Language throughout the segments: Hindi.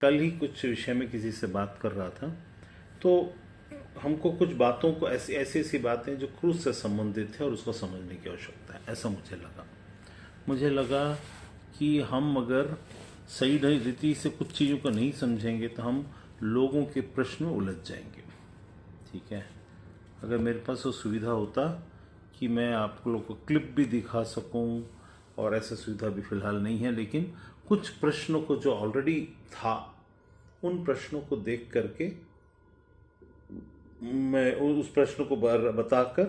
कल ही कुछ विषय में किसी से बात कर रहा था, तो हमको कुछ बातों को ऐसी ऐसी ऐसी बातें जो क्रूज से संबंधित है और उसको समझने की आवश्यकता है, ऐसा मुझे लगा कि हम अगर सही रीति से कुछ चीज़ों को नहीं समझेंगे तो हम लोगों के प्रश्न में उलझ जाएंगे। ठीक है, अगर मेरे पास वो सुविधा होता कि मैं आप लोगों को क्लिप भी दिखा सकूं, और ऐसा सुविधा भी फिलहाल नहीं है, लेकिन कुछ प्रश्नों को जो ऑलरेडी था उन प्रश्नों को देख करके मैं उस प्रश्न को बताकर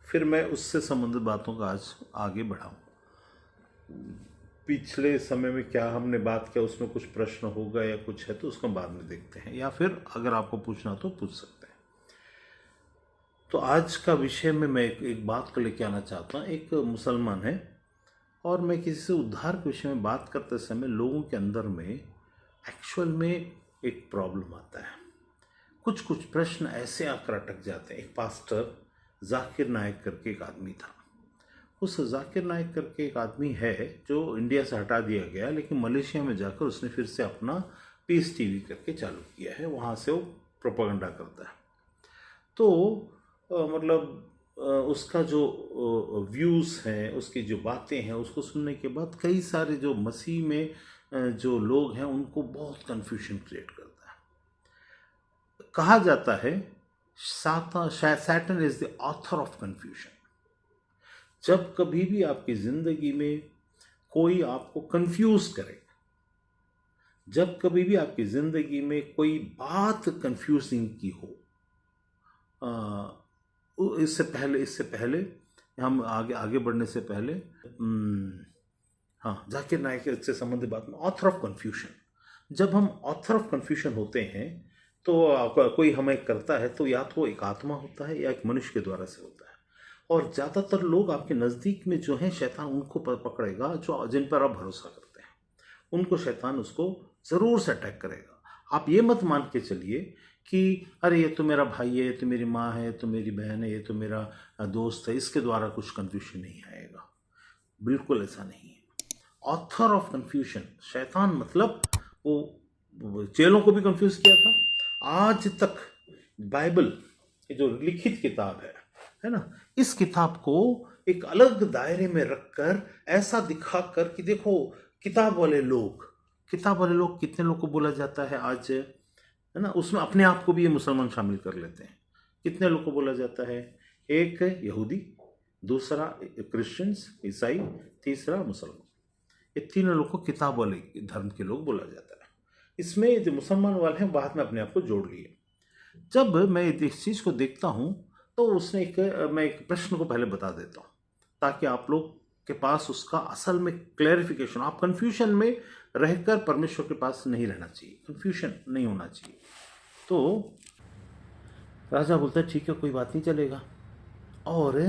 फिर मैं उससे संबंधित बातों का आज आगे बढ़ाऊं। पिछले समय में क्या हमने बात किया उसमें कुछ प्रश्न होगा या कुछ है तो उसको बाद में देखते हैं, या फिर अगर आपको पूछना तो पूछ सकते हैं। तो आज का विषय में मैं एक बात को लेकर आना चाहता हूँ। एक मुसलमान है और मैं किसी से उद्धार के विषय में बात करते समय लोगों के अंदर में एक्चुअल में एक प्रॉब्लम आता है। कुछ कुछ प्रश्न ऐसे आकर अटक जाते हैं। एक पास्टर जाकिर नायक करके एक आदमी था। उस जाकिर नायक करके एक आदमी है जो इंडिया से हटा दिया गया, लेकिन मलेशिया में जाकर उसने फिर से अपना पीस टीवी करके चालू किया है, वहाँ से वो प्रोपेगेंडा करता है। तो मतलब उसका जो व्यूज़ हैं, उसकी जो बातें हैं, उसको सुनने के बाद कई सारे जो मसीह में जो लोग हैं उनको बहुत कन्फ्यूजन क्रिएट करता है। कहा जाता है Satan is the author of confusion. जब कभी भी आपकी जिंदगी में कोई आपको कंफ्यूज करे, जब कभी भी आपकी जिंदगी में कोई बात कंफ्यूजिंग की हो, इससे पहले हम आगे बढ़ने से पहले हाँ, जाकिर नायक से संबंधित बात में ऑथर ऑफ कन्फ्यूजन। जब हम ऑथर ऑफ कन्फ्यूजन होते हैं तो कोई हमें करता है तो या तो एक आत्मा होता है या एक मनुष्य के द्वारा से होता है। और ज़्यादातर लोग आपके नज़दीक में जो हैं, शैतान उनको पकड़ेगा जो जिन पर आप भरोसा करते हैं, उनको शैतान उसको ज़रूर से अटैक करेगा। आप ये मत मान के चलिए कि अरे ये तो मेरा भाई है, ये तो मेरी माँ है, ये तो मेरी बहन है, ये तो मेरा दोस्त है, इसके द्वारा कुछ कन्फ्यूजन नहीं आएगा। बिल्कुल ऐसा नहीं है। ऑथर ऑफ कन्फ्यूजन शैतान, मतलब वो चेलों को भी कंफ्यूज किया था। आज तक बाइबल ये जो लिखित किताब है ना, इस किताब को एक अलग दायरे में रखकर ऐसा दिखाकर कि देखो किताब वाले लोग कितने लोग को बोला जाता है आज, है ना, उसमें अपने आप को भी ये मुसलमान शामिल कर लेते हैं। कितने लोग को बोला जाता है? एक यहूदी, दूसरा क्रिश्चियंस ईसाई, तीसरा मुसलमान। ये तीनों लोग को किताब वाले धर्म के लोग बोला जाता है। इसमें जो मुसलमान वाले हैं बाद में अपने आप को जोड़ लिए। जब मैं इस चीज़ को देखता हूँ तो मैं एक प्रश्न को पहले बता देता हूँ ताकि आप लोग के पास उसका असल में क्लैरिफिकेशन, आप कंफ्यूजन में रहकर परमेश्वर के पास नहीं रहना चाहिए, कंफ्यूजन नहीं होना चाहिए। तो राजा बोलता है ठीक है कोई बात नहीं, चलेगा। और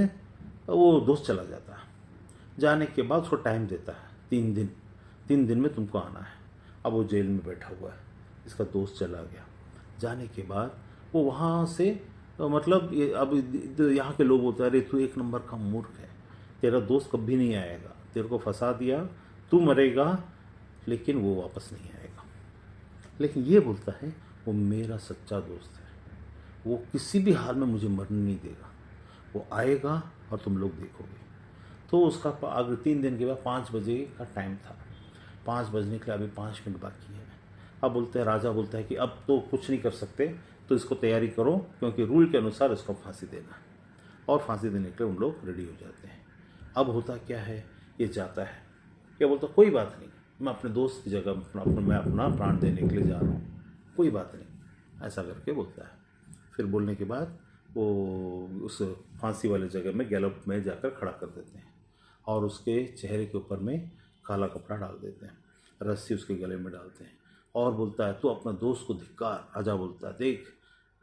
वो दोस्त चला जाता है। जाने के बाद उसको टाइम देता है 3 दिन में तुमको आना है। अब वो जेल में बैठा हुआ है, इसका दोस्त चला गया। जाने के बाद वो वहाँ से मतलब अब यहाँ के लोग बोलते हैं अरे तू एक नंबर का मूर्ख है, तेरा दोस्त कभी नहीं आएगा, तेरे को फंसा दिया, तू मरेगा लेकिन वो वापस नहीं आएगा। लेकिन ये बोलता है वो मेरा सच्चा दोस्त है, वो किसी भी हाल में मुझे मरने नहीं देगा, वो आएगा और तुम लोग देखोगे। तो उसका अगर 3 दिन के बाद 5 बजे का टाइम था, 5 बजने के लिए अभी 5 मिनट बाकी है। अब राजा बोलता है कि अब तो कुछ नहीं कर सकते, तो इसको तैयारी करो क्योंकि रूल के अनुसार इसको फांसी देना है। और फांसी देने के लिए उन लोग रेडी हो जाते हैं। अब होता क्या है, ये जाता है, क्या बोलता कोई बात नहीं, मैं अपने दोस्त की जगह मैं अपना प्राण देने के लिए जा रहा हूँ, कोई बात नहीं, ऐसा करके बोलता है। फिर बोलने के बाद वो उस फांसी वाले जगह में गैलप में जाकर खड़ा कर देते हैं और उसके चेहरे के ऊपर में काला कपड़ा डाल देते हैं, रस्सी उसके गले में डालते हैं। और बोलता है तू अपना दोस्त को धिक्कार। राजा बोलता है देख,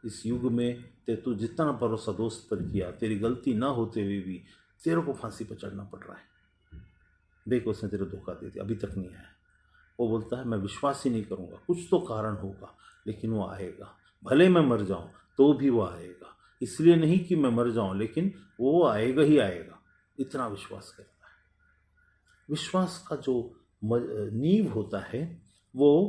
इस युग में तू जितना भरोसा दोस्त पर किया, तेरी गलती ना होते हुए भी तेरे को फांसी पर चढ़ना पड़ रहा है। देख, उसने तेरे धोखा दे दिया, अभी तक नहीं आया। वो बोलता है मैं विश्वास ही नहीं करूँगा, कुछ तो कारण होगा, लेकिन वो आएगा। भले मैं मर जाऊँ तो भी वो आएगा। इसलिए नहीं कि मैं मर जाऊँ, लेकिन वो आएगा ही आएगा, इतना विश्वास करता है। विश्वास का जो नींव होता है वो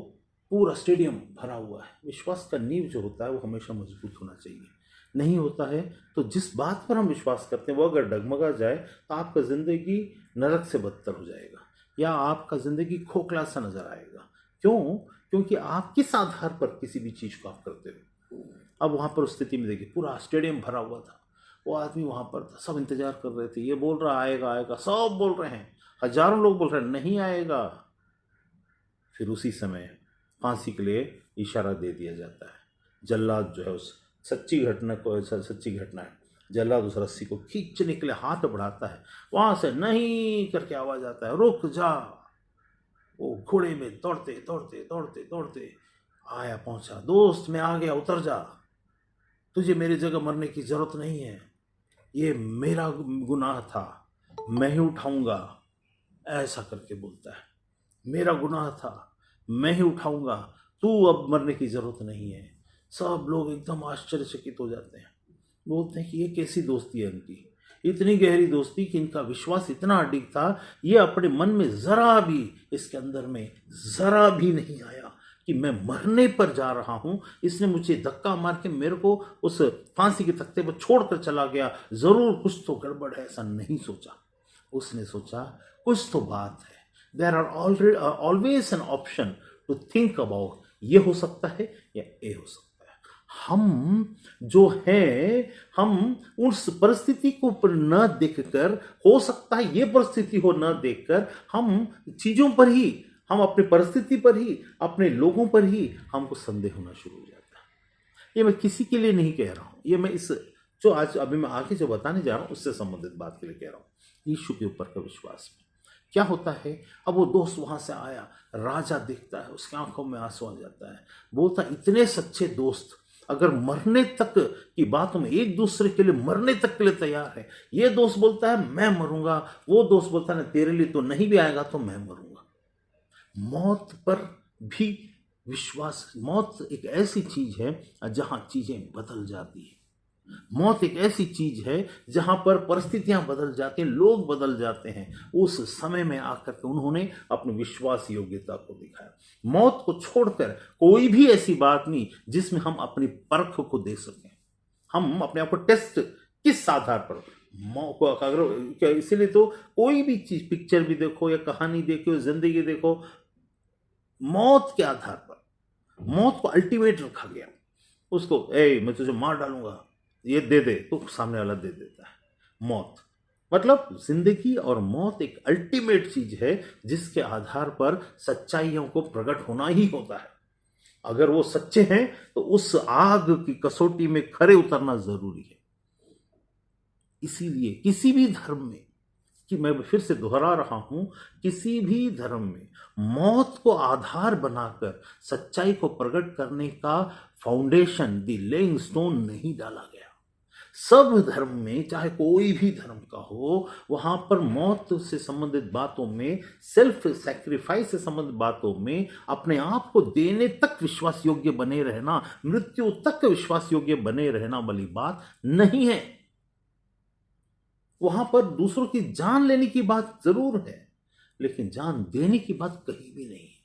पूरा स्टेडियम भरा हुआ है। विश्वास का नींव जो होता है वो हमेशा मजबूत होना चाहिए। नहीं होता है तो जिस बात पर हम विश्वास करते हैं वो अगर डगमगा जाए तो आपका ज़िंदगी नरक से बदतर हो जाएगा, या आपका ज़िंदगी खोखला सा नज़र आएगा। क्यों? क्योंकि आप किस आधार पर किसी भी चीज़ को आप करते हो। अब वहाँ पर उस स्थिति में देखिए, पूरा स्टेडियम भरा हुआ था, वो आदमी वहाँ पर था, सब इंतजार कर रहे थे। ये बोल रहा आएगा आएगा, सब बोल रहे हैं, हजारों लोग बोल रहे हैं नहीं आएगा। फिर उसी समय फांसी के लिए इशारा दे दिया जाता है। जल्लाद जो है, उस सच्ची घटना है, जल्लाद उस रस्सी को खींचने के लिए हाथ बढ़ाता है, वहाँ से नहीं करके आवाज़ आता है रुक जा। वो घोड़े में दौड़ते दौड़ते दौड़ते दौड़ते आया, पहुँचा, दोस्त मैं आ गया, उतर जा, तुझे मेरी जगह मरने की ज़रूरत नहीं है, ये मेरा गुनाह था, मैं ही उठाऊंगा। ऐसा करके बोलता है, मेरा गुनाह था, मैं ही उठाऊंगा, तू अब मरने की ज़रूरत नहीं है। सब लोग एकदम आश्चर्यचकित हो जाते हैं, बोलते हैं कि ये कैसी दोस्ती है इनकी, इतनी गहरी दोस्ती कि इनका विश्वास इतना अडिग था, ये अपने मन में ज़रा भी, इसके अंदर में ज़रा भी नहीं आया कि मैं मरने पर जा रहा हूं, इसने मुझे धक्का मार के मेरे को उस फांसी के तख्ते पर छोड़कर चला गया, ज़रूर कुछ तो गड़बड़ है। ऐसा नहीं सोचा, उसने सोचा कुछ तो बात है। There are always an option to think about, ये हो सकता है या ये हो सकता है। हम जो है, हम उस परिस्थिति को पर न देखकर, हो सकता है ये परिस्थिति हो न देखकर, हम चीज़ों पर ही, हम अपनी परिस्थिति पर ही, अपने लोगों पर ही हमको संदेह होना शुरू हो जाता है। ये मैं किसी के लिए नहीं कह रहा हूँ, ये मैं इस जो आज अभी मैं आगे जो बताने जा रहा हूँ उससे संबंधित बात के लिए कह रहा हूँ। यीशु के ऊपर का विश्वास में क्या होता है। अब वो दोस्त वहां से आया, राजा देखता है, उसकी आंखों में आंसू आ जाता है, बोलता इतने सच्चे दोस्त अगर मरने तक की बातों में एक दूसरे के लिए मरने तक के लिए तैयार है। ये दोस्त बोलता है मैं मरूंगा, वो दोस्त बोलता है तेरे लिए तो नहीं भी आएगा तो मैं मरूंगा। मौत पर भी विश्वास, मौत एक ऐसी चीज है जहां चीजें बदल जाती है। मौत एक ऐसी चीज है जहां पर परिस्थितियां बदल जाती हैं, लोग बदल जाते हैं। उस समय में आकर के उन्होंने अपनी विश्वास योग्यता को दिखाया। मौत को छोड़कर कोई भी ऐसी बात नहीं जिसमें हम अपनी परख को दे सकें। हम अपने आप को टेस्ट किस आधार पर, अगर इसीलिए तो कोई भी चीज, पिक्चर भी देखो या कहानी देखो, जिंदगी देखो, मौत के आधार पर, मौत को अल्टीमेट रखा गया। उसको मैं तुझे मार डालूंगा, ये दे दे, तो सामने वाला दे देता है। मौत मतलब जिंदगी और मौत एक अल्टीमेट चीज है जिसके आधार पर सच्चाइयों को प्रकट होना ही होता है। अगर वो सच्चे हैं तो उस आग की कसौटी में खरे उतरना जरूरी है। इसीलिए किसी भी धर्म में, कि मैं फिर से दोहरा रहा हूं, किसी भी धर्म में मौत को आधार बनाकर सच्चाई को प्रकट करने का फाउंडेशन, द लेइंग स्टोन नहीं डाला गया। सब धर्म में, चाहे कोई भी धर्म का हो, वहां पर मौत से संबंधित बातों में, सेल्फ सैक्रिफाइस से संबंधित बातों में, अपने आप को देने तक विश्वास योग्य बने रहना, मृत्यु तक विश्वास योग्य बने रहना वाली बात नहीं है। वहां पर दूसरों की जान लेने की बात जरूर है, लेकिन जान देने की बात कहीं भी नहीं है।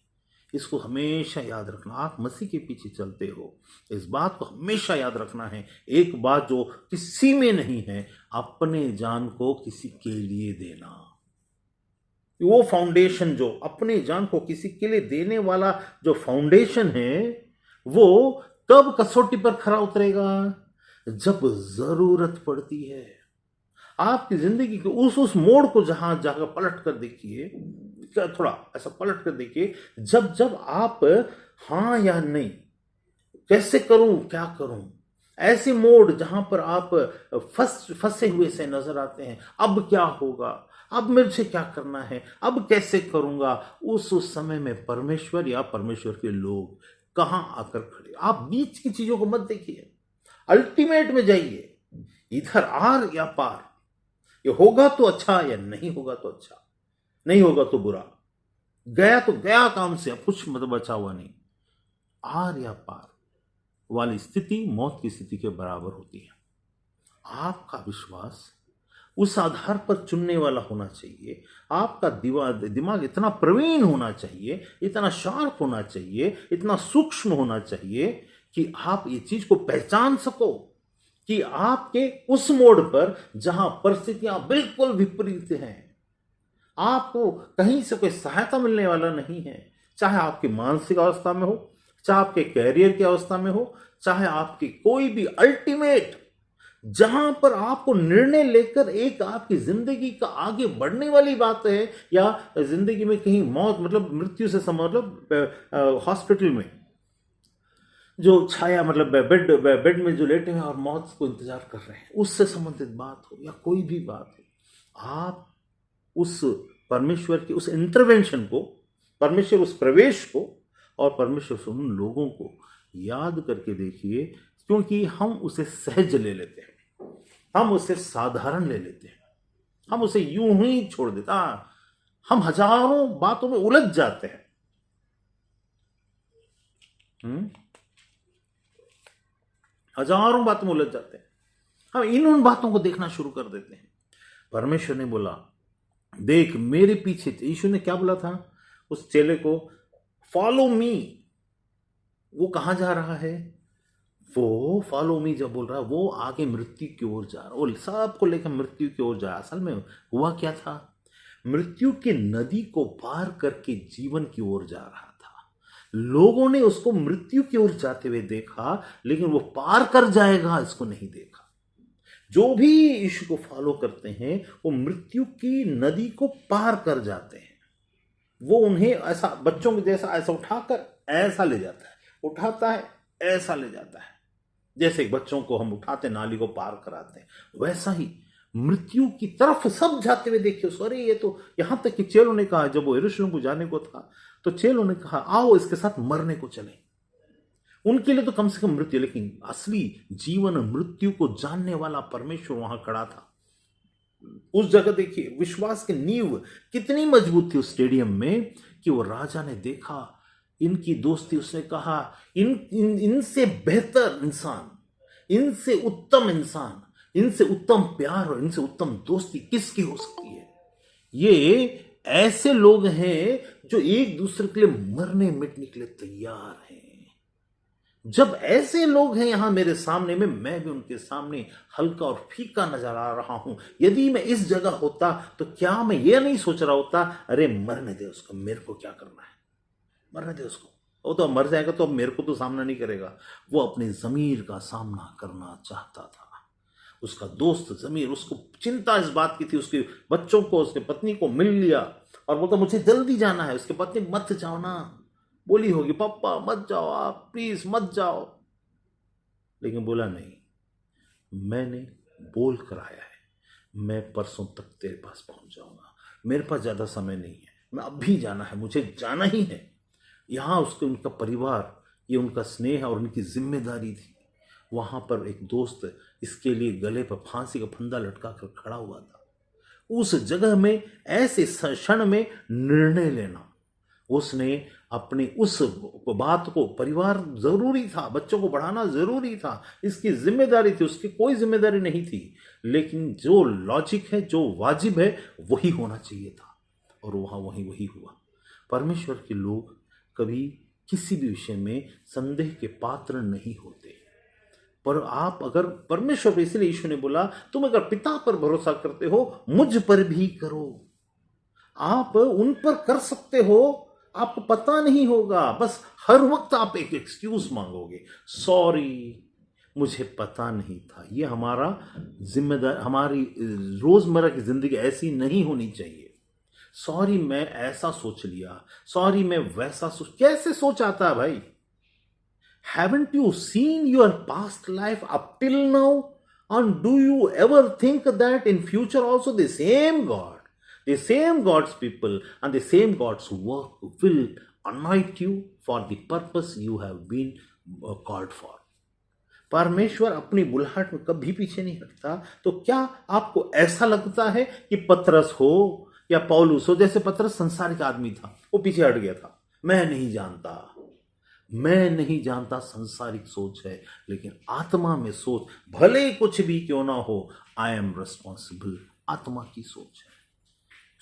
इसको हमेशा याद रखना। आप मसीह के पीछे चलते हो, इस बात को हमेशा याद रखना है। एक बात जो किसी में नहीं है, अपने जान को किसी के लिए देना। वो फाउंडेशन, जो अपने जान को किसी के लिए देने वाला जो फाउंडेशन है, वो कब कसौटी पर खरा उतरेगा? जब जरूरत पड़ती है। आपकी जिंदगी के उस मोड़ को जहां जाकर पलट कर देखिए, थोड़ा ऐसा पलट कर देखिए, जब जब आप हाँ या नहीं, कैसे करूं, क्या करूं, ऐसे मोड़ जहां पर आप फंसे हुए से नजर आते हैं, अब क्या होगा, अब मुझे क्या करना है, अब कैसे करूंगा। उस समय में परमेश्वर या परमेश्वर के लोग कहां आकर खड़े। आप बीच की चीजों को मत देखिए, अल्टीमेट में जाइए, इधर आर या पार। ये होगा तो अच्छा या नहीं होगा तो अच्छा, नहीं होगा तो बुरा। गया तो गया काम से, अब कुछ मतलब बचा हुआ नहीं। आर या पार वाली स्थिति मौत की स्थिति के बराबर होती है। आपका विश्वास उस आधार पर चुनने वाला होना चाहिए। आपका दिमाग इतना प्रवीण होना चाहिए, इतना शार्प होना चाहिए, इतना सूक्ष्म होना चाहिए कि आप ये चीज को पहचान सको कि आपके उस मोड़ पर जहां परिस्थितियां बिल्कुल विपरीत हैं, आपको कहीं से कोई सहायता मिलने वाला नहीं है। चाहे आपकी मानसिक अवस्था में हो, चाहे आपके कैरियर की अवस्था में हो, चाहे आपकी कोई भी अल्टीमेट जहां पर आपको निर्णय लेकर एक आपकी जिंदगी का आगे बढ़ने वाली बात है, या जिंदगी में कहीं मौत मतलब मृत्यु से मतलब हॉस्पिटल में जो छाया मतलब बेड में जो लेटे हैं और मौत को इंतजार कर रहे हैं, उससे संबंधित बात हो या कोई भी बात हो, आप उस परमेश्वर की उस इंटरवेंशन को, परमेश्वर उस प्रवेश को और परमेश्वर से उन लोगों को याद करके देखिए, क्योंकि हम उसे सहज ले लेते हैं, हम उसे साधारण ले लेते हैं, हम उसे यूं ही छोड़ देते हैं। हम हजारों बातों में उलझ जाते हैं। हजारों बातों में उलझ जाते हैं। हम इन उन बातों को देखना शुरू कर देते हैं। परमेश्वर ने बोला, देख मेरे पीछे। यीशु ने क्या बोला था उस चेले को? Follow me. वो कहां जा रहा है? वो फॉलो मी जब बोल रहा है, वो आगे मृत्यु की ओर जा रहा है, वो सबको लेकर मृत्यु की ओर जा रहा है। असल में हुआ क्या था? मृत्यु की नदी को पार करके जीवन की ओर जा रहा था। लोगों ने उसको मृत्यु की ओर जाते हुए देखा, लेकिन वो पार कर जाएगा इसको नहीं देखा। जो भी यीशु को फॉलो करते हैं वो मृत्यु की नदी को पार कर जाते हैं। वो उन्हें ऐसा बच्चों के जैसा ऐसा उठाकर ऐसा ले जाता है, उठाता है ऐसा ले जाता है, जैसे बच्चों को हम उठाते नाली को पार कराते हैं, वैसा ही मृत्यु की तरफ सब जाते हुए देखिए उसको। अरे ये तो, यहां तक कि चेलों ने कहा, जब वो यरूशलेम को जाने को था तो चेलों ने कहा आओ इसके साथ मरने को चले। उनके लिए तो कम से कम मृत्यु, लेकिन असली जीवन मृत्यु को जानने वाला परमेश्वर वहां खड़ा था। उस जगह देखिए विश्वास की नींव कितनी मजबूत थी उस स्टेडियम में कि वो राजा ने देखा इनकी दोस्ती, उसने कहा इनसे बेहतर इंसान, इनसे उत्तम इंसान, इनसे उत्तम प्यार और इनसे उत्तम दोस्ती किसकी हो सकती है? ये ऐसे लोग हैं जो एक दूसरे के लिए मरने मिटने के लिए तैयार हैं। जब ऐसे लोग हैं यहां मेरे सामने में, मैं भी उनके सामने हल्का और फीका नजर आ रहा हूं। यदि मैं इस जगह होता तो क्या मैं ये नहीं सोच रहा होता, अरे मरने दे उसको, मेरे को क्या करना है, मरने दे उसको, वो तो मर जाएगा तो अब मेरे को तो सामना नहीं करेगा। वो अपने जमीर का सामना करना चाहता था। उसका दोस्त जमीर, उसको चिंता इस बात की थी, उसके बच्चों को, उसके पत्नी को मिल लिया और बोलता मुझे जल्दी जाना है। उसके पत्नी मत जाओ ना, बोली होगी पापा मत जाओ, आप प्लीज मत जाओ, लेकिन बोला नहीं, मैंने बोल कर आया है, मैं परसों तक तेरे पास पहुंच जाऊंगा, मेरे पास ज्यादा समय नहीं है, मैं अभी जाना है, मुझे जाना ही है। यहां उसके उनका परिवार, ये उनका स्नेह और उनकी जिम्मेदारी थी। वहां पर एक दोस्त इसके लिए गले पर फांसी का फंदा लटका कर खड़ा हुआ था। उस जगह में ऐसे क्षण में निर्णय लेना, उसने अपने उस बात को, परिवार जरूरी था, बच्चों को बढ़ाना जरूरी था, इसकी जिम्मेदारी थी, उसकी कोई जिम्मेदारी नहीं थी, लेकिन जो लॉजिक है, जो वाजिब है, वही होना चाहिए था और वहां वही हुआ। परमेश्वर के लोग कभी किसी भी विषय में संदेह के पात्र नहीं होते। पर आप अगर परमेश्वर पर, इसलिए यीशु ने बोला तुम अगर पिता पर भरोसा करते हो मुझ पर भी करो। आप उन पर कर सकते हो, आपको पता नहीं होगा, बस हर वक्त आप एक एक्सक्यूज मांगोगे, सॉरी मुझे पता नहीं था। ये हमारा जिम्मेदार, हमारी रोजमर्रा की जिंदगी ऐसी नहीं होनी चाहिए। सॉरी मैं ऐसा सोच लिया, सॉरी मैं वैसा सोच, कैसे सोच आता है भाई? Haven't you seen your past life up till now? And do you ever think that in future also the same God, The same God's people and the same God's work will anoint you for the purpose you have been called for. परमेश्वर अपनी बुलाहट में कभी पीछे नहीं हटता। तो क्या आपको ऐसा लगता है कि पतरस हो या पौलुस हो, जैसे पतरस संसारिक आदमी था, वो पीछे हट गया था, मैं नहीं जानता संसारिक सोच है, लेकिन आत्मा में सोच भले कुछ भी क्यों ना हो, आई एम रिस्पॉन्सिबल, आत्मा की सोच है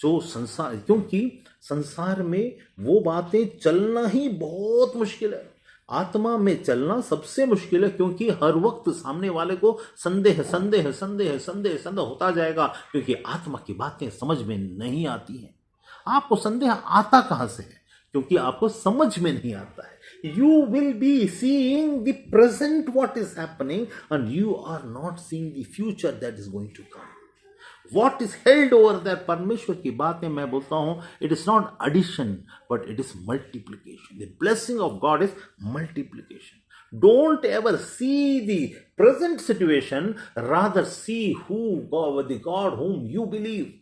जो संसार, क्योंकि संसार में वो बातें चलना ही बहुत मुश्किल है। आत्मा में चलना सबसे मुश्किल है, क्योंकि हर वक्त सामने वाले को संदेह संदेह संदेह संदेह संदेह होता जाएगा, क्योंकि आत्मा की बातें समझ में नहीं आती हैं। आपको संदेह आता कहां से है? क्योंकि आपको समझ में नहीं आता है। You will be seeing the present what is happening and you are not seeing the future that is going to come. What is held over there? परमेश्वर की बातें मैं बोलता हूं, it is not addition but it is multiplication. The blessing of God is multiplication. Don't ever see the present situation, rather see the God whom you believe,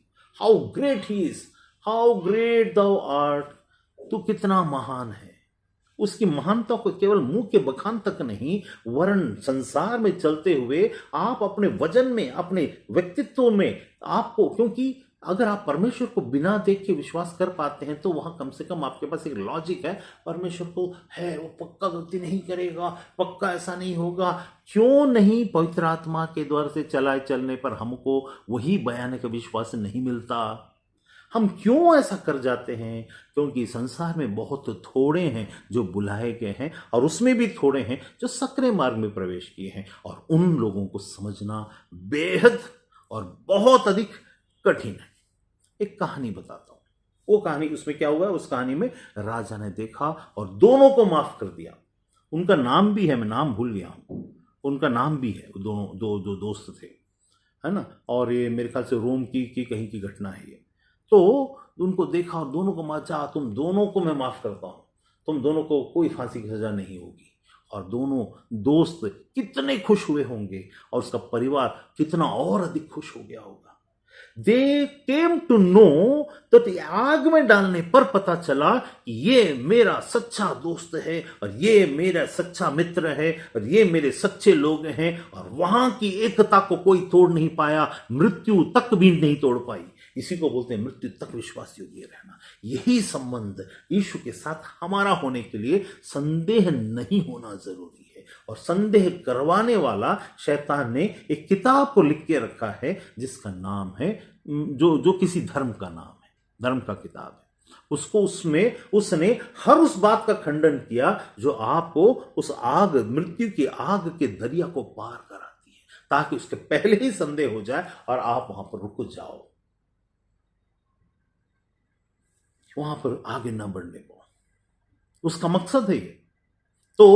how great he is, how great thou art. तू कितना महान है। उसकी महानता को केवल मुंह के बखान तक नहीं, वरन संसार में चलते हुए आप अपने वजन में, अपने व्यक्तित्व में आपको, क्योंकि अगर आप परमेश्वर को बिना देख के विश्वास कर पाते हैं तो वहां कम से कम आपके पास एक लॉजिक है, परमेश्वर को है, वो पक्का गलती नहीं करेगा, पक्का ऐसा नहीं होगा। क्यों नहीं पवित्र आत्मा के द्वारा से चलने पर हमको वही बयान का विश्वास नहीं मिलता? हम क्यों ऐसा कर जाते हैं? क्योंकि संसार में बहुत थोड़े हैं जो बुलाए गए हैं, और उसमें भी थोड़े हैं जो सकरे मार्ग में प्रवेश किए हैं, और उन लोगों को समझना बेहद और बहुत अधिक कठिन है। एक कहानी बताता हूं। वो कहानी, उसमें क्या हुआ? उस कहानी में राजा ने देखा और दोनों को माफ कर दिया। उनका नाम भी है, मैं नाम भूल गया हूं, उनका नाम भी है। दोनों दो दोस्त थे, है ना, और ये मेरे ख्याल से रोम की कहीं की घटना है ये। तो उनको देखा और दोनों को माचा, तुम दोनों को मैं माफ करता हूं, तुम दोनों को कोई फांसी की सजा नहीं होगी। और दोनों दोस्त कितने खुश हुए होंगे, और उसका परिवार कितना और अधिक खुश हो गया होगा। दे केम टू नो दैट आग में डालने पर पता चला कि ये मेरा सच्चा दोस्त है, और ये मेरा सच्चा मित्र है, और ये मेरे सच्चे लोग हैं। और वहां की एकता को कोई तोड़ नहीं पाया, मृत्यु तक भी नहीं तोड़ पाई। इसी को बोलते हैं मृत्यु तक विश्वास योग्य रहना। यही संबंध यीशु के साथ हमारा होने के लिए संदेह नहीं होना जरूरी है। और संदेह करवाने वाला शैतान ने एक किताब को लिख के रखा है, जिसका नाम है, जो किसी धर्म का नाम है, धर्म का किताब है। उसने हर उस बात का खंडन किया जो आपको उस आग, मृत्यु की आग के दरिया को पार कराती है, ताकि उसके पहले ही संदेह हो जाए और आप वहां पर रुक जाओ, वहां पर आगे ना बढ़ने पाओ। उसका मकसद है ये। तो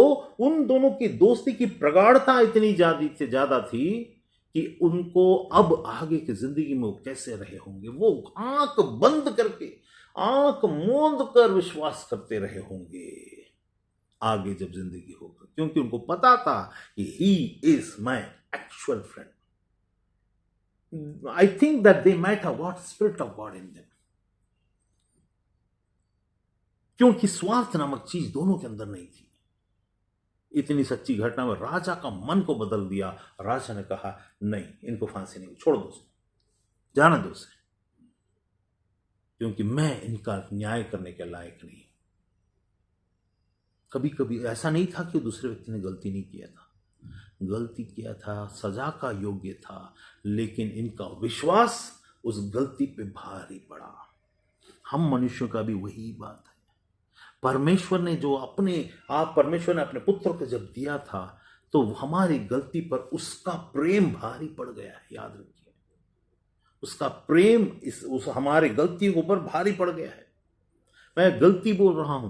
उन दोनों की दोस्ती की प्रगाढ़ता इतनी ज्यादा थी कि उनको अब आगे की जिंदगी में वो कैसे रहे होंगे, वो आंख बंद करके, आंख मूंद कर विश्वास करते रहे होंगे आगे जब जिंदगी होगी, क्योंकि उनको पता था कि he is my actual friend. I think that they might have got spirit of God in them, क्योंकि स्वार्थ नामक चीज दोनों के अंदर नहीं थी। इतनी सच्ची घटना में राजा का मन को बदल दिया। राजा ने कहा, नहीं, इनको फांसी नहीं, छोड़ दो, जाना दो उसे, क्योंकि मैं इनका न्याय करने के लायक नहीं। कभी कभी ऐसा नहीं था कि दूसरे व्यक्ति ने गलती नहीं किया था, गलती किया था, सजा का योग्य था, लेकिन इनका विश्वास उस गलती पे भारी पड़ा। हम मनुष्यों का भी वही बात है। परमेश्वर ने अपने पुत्र को जब दिया था, तो हमारी गलती पर उसका प्रेम भारी पड़ गया है। याद रखिए, उसका प्रेम उस हमारे गलती के ऊपर भारी पड़ गया है। मैं गलती बोल रहा हूं,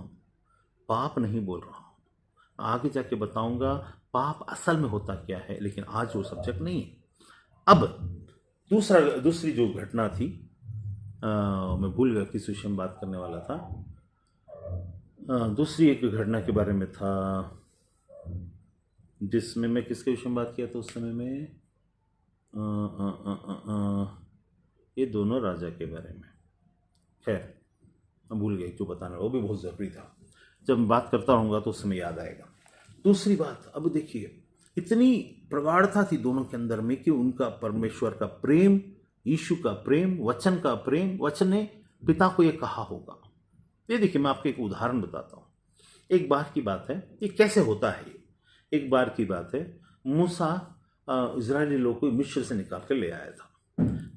पाप नहीं बोल रहा हूं। आगे जाके बताऊंगा पाप असल में होता क्या है, लेकिन आज वो सब्जेक्ट नहीं है। अब दूसरी जो घटना थी, मैं भूल गया किस विषय में बात करने वाला था। दूसरी एक घटना के बारे में था, जिसमें मैं किसके विषय में बात किया था उस समय में, ये दोनों राजा के बारे में। खैर मैं भूल गया क्यों बताना, वो भी बहुत ज़रूरी था। जब मैं बात करता रहूँगा तो उस समय याद आएगा। दूसरी बात, अब देखिए इतनी प्रगाढ़ता थी दोनों के अंदर में कि उनका परमेश्वर का प्रेम, यीशु का प्रेम, वचन का प्रेम, वचन ने पिता को ये कहा होगा। ये देखिए मैं आपको एक उदाहरण बताता हूँ। एक बार की बात है, ये कैसे होता है। ये एक बार की बात है, मूसा इजरायली लोग को मिस्र से निकाल कर ले आया था।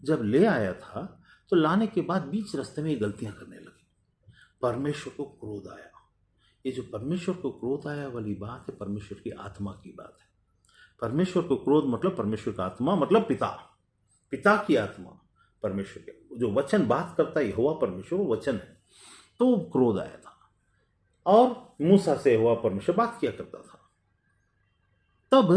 जब ले आया था तो लाने के बाद बीच रास्ते में ये गलतियां करने लगे। परमेश्वर को क्रोध आया। ये जो परमेश्वर को क्रोध आया वाली बात है, परमेश्वर की आत्मा की बात है। परमेश्वर को क्रोध मतलब परमेश्वर का आत्मा, मतलब पिता, पिता की आत्मा परमेश्वर के, जो वचन बात करता है यहोवा परमेश्वर, वो वचन है। तो क्रोध आया था और मूसा से यहोवा परमेश्वर बात किया करता था। तब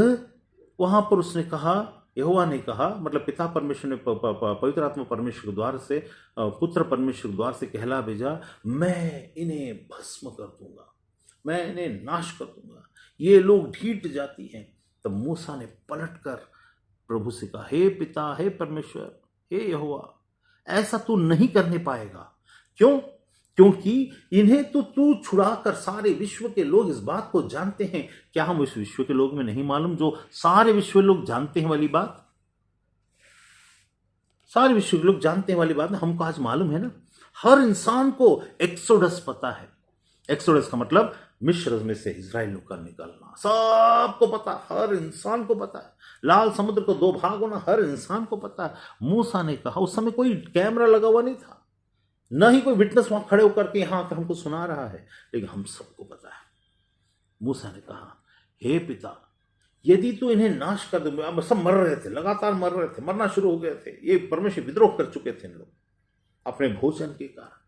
वहां पर उसने कहा, यहोवा ने कहा, मतलब पिता परमेश्वर ने पवित्र आत्मा परमेश्वर के द्वार से, पुत्र परमेश्वर के द्वार से कहला भेजा, मैं इन्हें भस्म कर दूंगा, मैं इन्हें नाश कर दूंगा, ये लोग ढीठ जाती हैं। तब मूसा ने पलटकर प्रभु से कहा, हे पिता, हे परमेश्वर, हे यहोवा, ऐसा तू नहीं करने पाएगा। क्यों? क्योंकि इन्हें तो तू छुड़ाकर सारे विश्व के लोग इस बात को जानते हैं। क्या हम इस विश्व के लोग में नहीं मालूम जो सारे विश्व के लोग जानते हैं वाली बात? सारे विश्व के लोग जानते हैं वाली बात हमको आज मालूम है ना। हर इंसान को एक्सोडस पता है। एक्सोडस का मतलब मिस्र में से इजराइल का निकलना, सबको पता, हर इंसान को पता है। लाल समुद्र को 2 भाग होना हर इंसान को पता है। मूसा ने कहा, उस समय कोई कैमरा लगा हुआ नहीं था, न ही कोई विटनेस वहां खड़े होकर के यहां आकर हमको सुना रहा है, लेकिन हम सबको पता है। मूसा ने कहा, हे पिता, यदि तू इन्हें नाश कर दे, अब सब मर रहे थे, लगातार मर रहे थे, मरना शुरू हो गए थे। ये परमेश्वर विद्रोह कर चुके थे इन लोग अपने भोजन के कारण,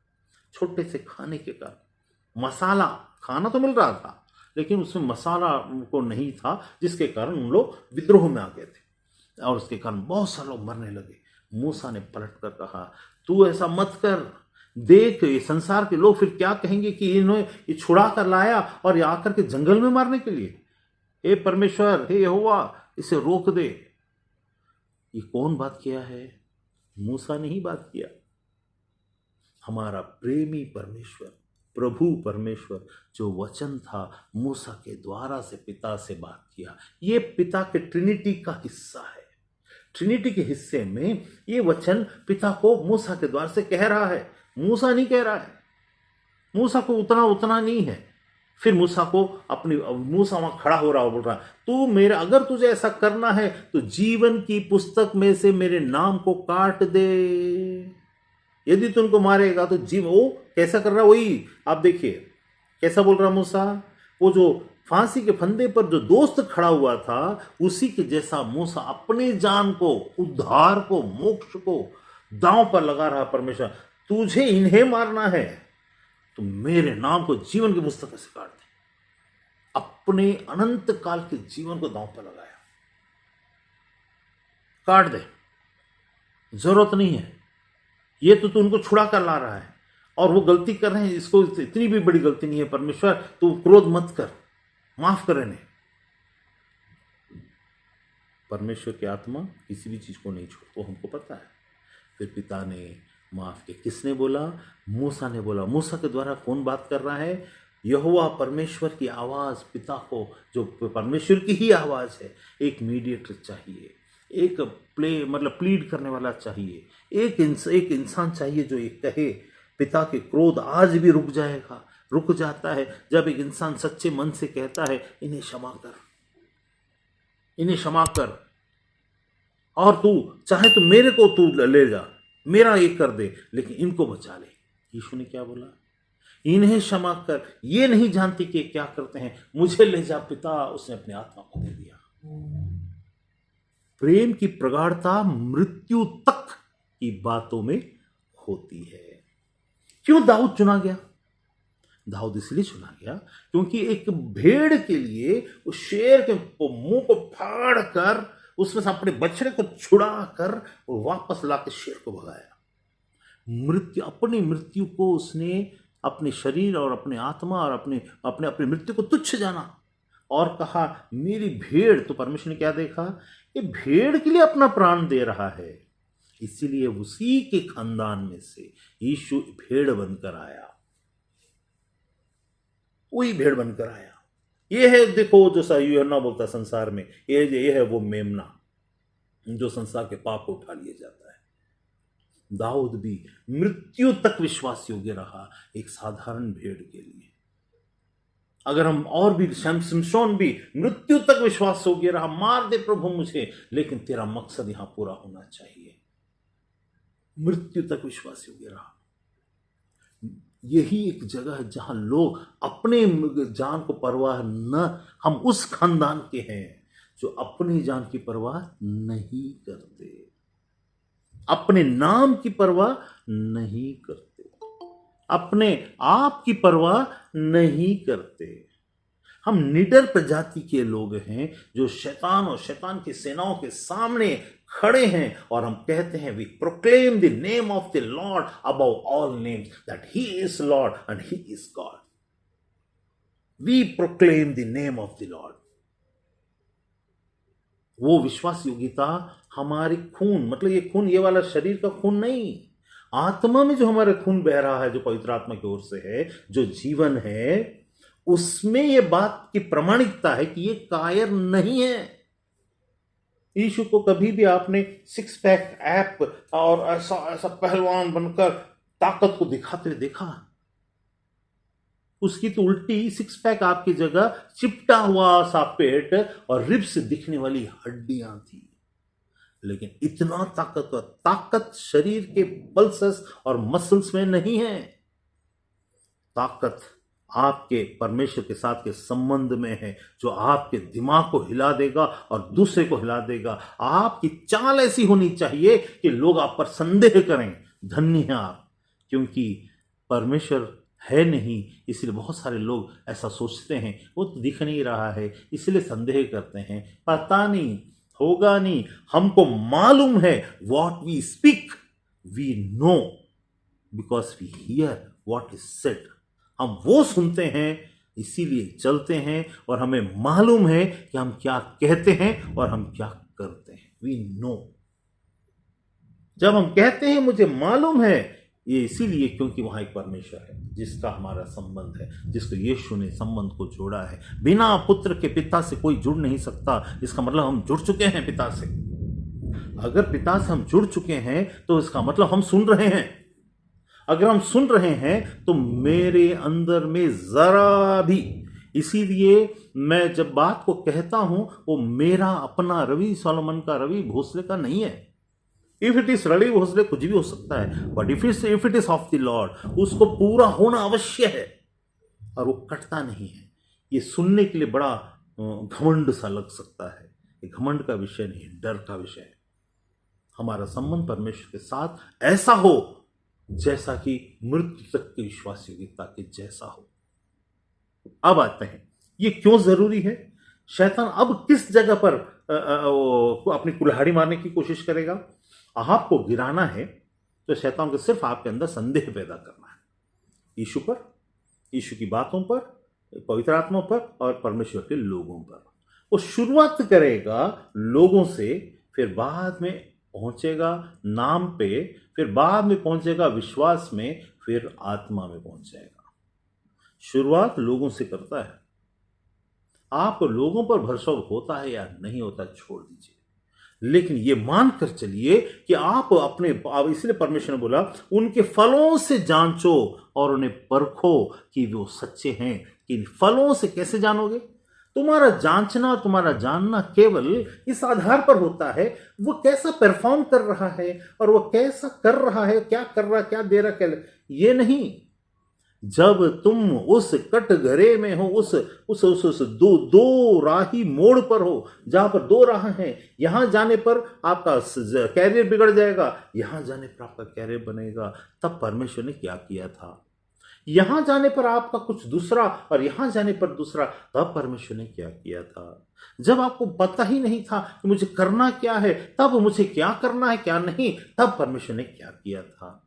छोटे से खाने के कारण। मसाला खाना तो मिल रहा था लेकिन उसमें मसाला उनको नहीं था, जिसके कारण उन लोग विद्रोह में आ गए थे और उसके कारण बहुत सारे लोग मरने लगे। मूसा ने पलट कर कहा, तू ऐसा मत कर, देख ये संसार के लोग फिर क्या कहेंगे कि इन्होंने ये छुड़ा कर लाया और ये आकर के जंगल में मारने के लिए। हे परमेश्वर, हे यहोवा, इसे रोक दे। ये कौन बात किया है? मूसा ने ही बात किया। हमारा प्रेमी परमेश्वर, प्रभु परमेश्वर, जो वचन था मूसा के द्वारा से पिता से बात किया। ये पिता के ट्रिनिटी का हिस्सा है। ट्रिनिटी के हिस्से में ये वचन पिता को मूसा के द्वार से कह रहा है। मूसा नहीं कह रहा है, मूसा को उतना नहीं है। फिर मूसा वहां खड़ा हो रहा हो, बोल रहा, तू मेरा, अगर तुझे ऐसा करना है तो जीवन की पुस्तक में से मेरे नाम को काट दे। यदि तू उनको मारेगा तो वो कैसा कर रहा, वही आप देखिए कैसा बोल रहा मूसा। वो जो फांसी के फंदे पर जो दोस्त खड़ा हुआ था, उसी के जैसा मूसा अपनी जान को, उद्धार को, मोक्ष को दांव पर लगा रहा। परमेश्वर, तुझे इन्हें मारना है तो मेरे नाम को जीवन की पुस्तक से काट दे। अपने अनंत काल के जीवन को दांव पर लगाया, काट दे, जरूरत नहीं है। ये तो तू उनको छुड़ा कर ला रहा है और वो गलती कर रहे हैं, इसको इतनी भी बड़ी गलती नहीं है। परमेश्वर, तू क्रोध मत कर, माफ कर इन्हें। परमेश्वर की आत्मा किसी भी चीज को नहीं छोड़ती, वो हमको पता है। फिर पिता ने माफ किया। किसने बोला? मूसा ने बोला। मूसा के द्वारा कौन बात कर रहा है? यहोवा परमेश्वर की आवाज पिता को, जो परमेश्वर की ही आवाज है। एक मीडिएटर चाहिए, एक प्लीड करने वाला चाहिए, एक इंसान चाहिए जो ये कहे। पिता के क्रोध आज भी रुक जाता है जब एक इंसान सच्चे मन से कहता है, इन्हें क्षमा कर, इन्हें क्षमा कर, और तू चाहे तो मेरे को तू ले जा, मेरा ये कर दे, लेकिन इनको बचा ले। यीशु ने क्या बोला? इन्हें क्षमा कर, ये नहीं जानते कि क्या करते हैं, मुझे ले जा पिता। उसने अपने आत्मा को दे दिया। प्रेम की प्रगाढ़ता मृत्यु तक की बातों में होती है। क्यों दाऊद चुना गया? दाऊद इसलिए चुना गया क्योंकि एक भेड़ के लिए उस शेर के मुंह को फाड़ कर उसमें से अपने बछड़े को छुड़ा कर वापस लाकर शेर को भगाया। अपनी मृत्यु को उसने अपने शरीर और अपने आत्मा और अपने मृत्यु को तुच्छ जाना और कहा, मेरी भेड़। तो परमेश्वर ने क्या देखा? ये भेड़ के लिए अपना प्राण दे रहा है, इसीलिए उसी के खानदान में से यीशु भेड़ बनकर आया, वही भेड़ बनकर आया। ये है, देखो जो सा यूहन्ना बोलता संसार में, ये है वो मेमना जो संसार के पाप को उठा लिया जाता है। दाऊद भी मृत्यु तक विश्वास योग्य रहा एक साधारण भेड़ के लिए। अगर हम और भी, सिमशोन भी मृत्यु तक विश्वास योग्य रहा, मार दे प्रभु मुझे, लेकिन तेरा मकसद यहां पूरा होना चाहिए। मृत्यु तक विश्वास योग्य रहा। यही एक जगह है जहां लोग अपने जान को परवाह न, हम उस खानदान के हैं जो अपनी जान की परवाह नहीं करते, अपने नाम की परवाह नहीं करते, अपने आप की परवाह नहीं करते। हम निडर प्रजाति के लोग हैं जो शैतान और शैतान की सेनाओं के सामने खड़े हैं और हम कहते हैं, we proclaim the name of the lord above all names, that he is lord and he is God. We proclaim the name of the lord. वो विश्वास योग्यता हमारी खून, मतलब ये खून ये वाला शरीर का खून नहीं, आत्मा में जो हमारे खून बह रहा है, जो पवित्र आत्मा की ओर से है, जो जीवन है, उसमें ये बात की प्रामाणिकता है कि ये कायर नहीं है। यीशु को कभी भी आपने सिक्स पैक ऐप और ऐसा पहलवान बनकर ताकत को दिखाते हुए देखा? उसकी तो उल्टी सिक्स पैक आपकी जगह चिपटा हुआ सा पेट और रिब्स दिखने वाली हड्डियां थी। लेकिन इतना ताकत शरीर के पल्सेस और मसल्स में नहीं है। ताकत आपके परमेश्वर के साथ के संबंध में है, जो आपके दिमाग को हिला देगा और दूसरे को हिला देगा। आपकी चाल ऐसी होनी चाहिए कि लोग आप पर संदेह करें, धन्य हैं आप, क्योंकि परमेश्वर है नहीं, इसलिए बहुत सारे लोग ऐसा सोचते हैं, वो तो दिख नहीं रहा है, इसलिए संदेह करते हैं, पता नहीं होगा नहीं। हमको मालूम है, what we speak we know because we hear what is said. हम वो सुनते हैं, इसीलिए चलते हैं, और हमें मालूम है कि हम क्या कहते हैं और हम क्या करते हैं। We know. जब हम कहते हैं मुझे मालूम है, ये इसीलिए क्योंकि वहां एक परमेश्वर है जिसका हमारा संबंध है, जिसको यीशु ने संबंध को जोड़ा है। बिना पुत्र के पिता से कोई जुड़ नहीं सकता। इसका मतलब हम जुड़ चुके हैं पिता से। अगर पिता से हम जुड़ चुके हैं तो इसका मतलब हम सुन रहे हैं। अगर हम सुन रहे हैं तो मेरे अंदर में जरा भी, इसीलिए मैं जब बात को कहता हूं वो मेरा अपना रवि सोलोमन का, रवि भोसले का नहीं है। If it is Ravi Bhosale कुछ भी हो सकता है, but if it is of the lord, उसको पूरा होना अवश्य है और वो कटता नहीं है। ये सुनने के लिए बड़ा घमंड सा लग सकता है, ये घमंड का विषय नहीं, डर का विषय है। हमारा संबंध परमेश्वर के साथ ऐसा हो जैसा कि मृत्यु तक की विश्वास योग्यता के जैसा हो। अब आते हैं, ये क्यों जरूरी है? शैतान अब किस जगह पर अपनी कुल्हाड़ी मारने की कोशिश करेगा? आपको गिराना है तो शैतान को सिर्फ आपके अंदर संदेह पैदा करना है, यीशु पर, यीशु की बातों पर, पवित्र आत्मा पर और परमेश्वर के लोगों पर। वो शुरुआत करेगा लोगों से, फिर बाद में पहुंचेगा नाम पे, फिर बाद में पहुंचेगा विश्वास में, फिर आत्मा में पहुंचेगा। शुरुआत लोगों से करता है। आप लोगों पर भरोसा होता है या नहीं होता छोड़ दीजिए, लेकिन ये मानकर चलिए कि आप अपने, इसलिए परमेश्वर ने बोला उनके फलों से जांचो और उन्हें परखो कि वो सच्चे हैं। कि फलों से कैसे जानोगे? तुम्हारा जांचना, तुम्हारा जानना केवल इस आधार पर होता है वो कैसा परफॉर्म कर रहा है और वो कैसा कर रहा है, क्या कर रहा, क्या दे रहा, क्या ये नहीं। जब तुम उस कटघरे में हो, उस दो राही मोड़ पर हो, जहां पर दो राह हैं, यहां जाने पर आपका कैरियर बिगड़ जाएगा, यहां जाने पर आपका कैरियर बनेगा, तब परमेश्वर ने क्या किया था। यहां जाने पर आपका कुछ दूसरा और यहां जाने पर दूसरा, तब परमेश्वर ने क्या किया था। जब आपको पता ही नहीं था कि मुझे करना क्या है, तब मुझे क्या करना है क्या नहीं, तब परमेश्वर ने क्या किया था।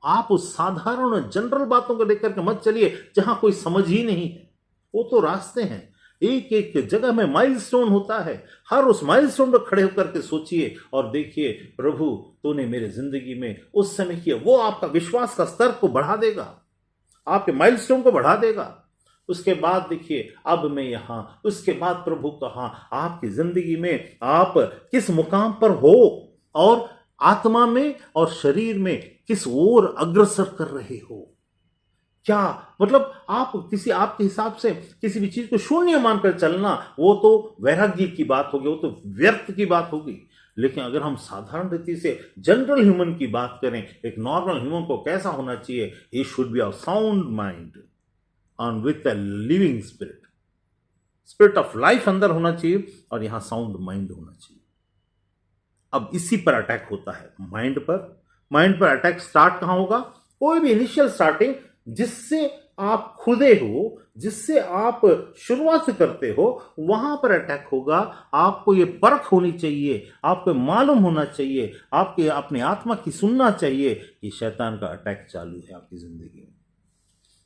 आप उस साधारण जनरल बातों को लेकर के मत चलिए जहां कोई समझ ही नहीं है। वो तो रास्ते हैं, एक एक जगह में माइलस्टोन होता है। हर उस माइलस्टोन पर खड़े होकर के सोचिए और देखिए, प्रभु तूने मेरे जिंदगी में उस समय किया। वो आपका विश्वास का स्तर को बढ़ा देगा, आपके माइलस्टोन को बढ़ा देगा। उसके बाद देखिए, अब मैं यहां, उसके बाद प्रभु कहां, आपकी जिंदगी में आप किस मुकाम पर हो और आत्मा में और शरीर में किस ओर अग्रसर कर रहे हो। क्या मतलब, आप किसी आपके हिसाब से किसी भी चीज को शून्य मानकर चलना, वो तो वैराग्य की बात होगी, वो तो व्यर्थ की बात होगी। लेकिन अगर हम साधारण रीति से जनरल ह्यूमन की बात करें, एक नॉर्मल ह्यूमन को कैसा होना चाहिए, he should be of sound mind on with a living spirit. Spirit of life अंदर होना चाहिए और यहां साउंड माइंड होना चाहिए। अब इसी पर अटैक होता है, माइंड पर। माइंड पर अटैक स्टार्ट कहां होगा? कोई भी इनिशियल स्टार्टिंग जिससे आप खुदे हो, जिससे आप शुरुआत करते हो, वहां पर अटैक होगा। आपको ये परख होनी चाहिए, आपको मालूम होना चाहिए, आपके अपने आत्मा की सुनना चाहिए कि शैतान का अटैक चालू है आपकी जिंदगी में।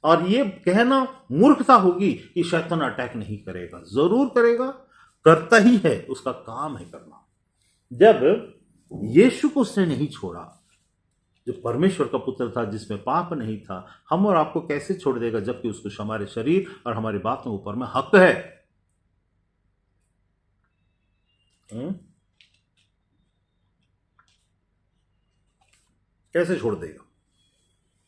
और ये कहना मूर्खता होगी कि शैतान अटैक नहीं करेगा। जरूर करेगा, करता ही है, उसका काम है करना। जब यीशु को उसने नहीं छोड़ा, जो परमेश्वर का पुत्र था, जिसमें पाप नहीं था, हम और आपको कैसे छोड़ देगा, जबकि उसको हमारे शरीर और हमारी बातों ऊपर में हक है। कैसे छोड़ देगा?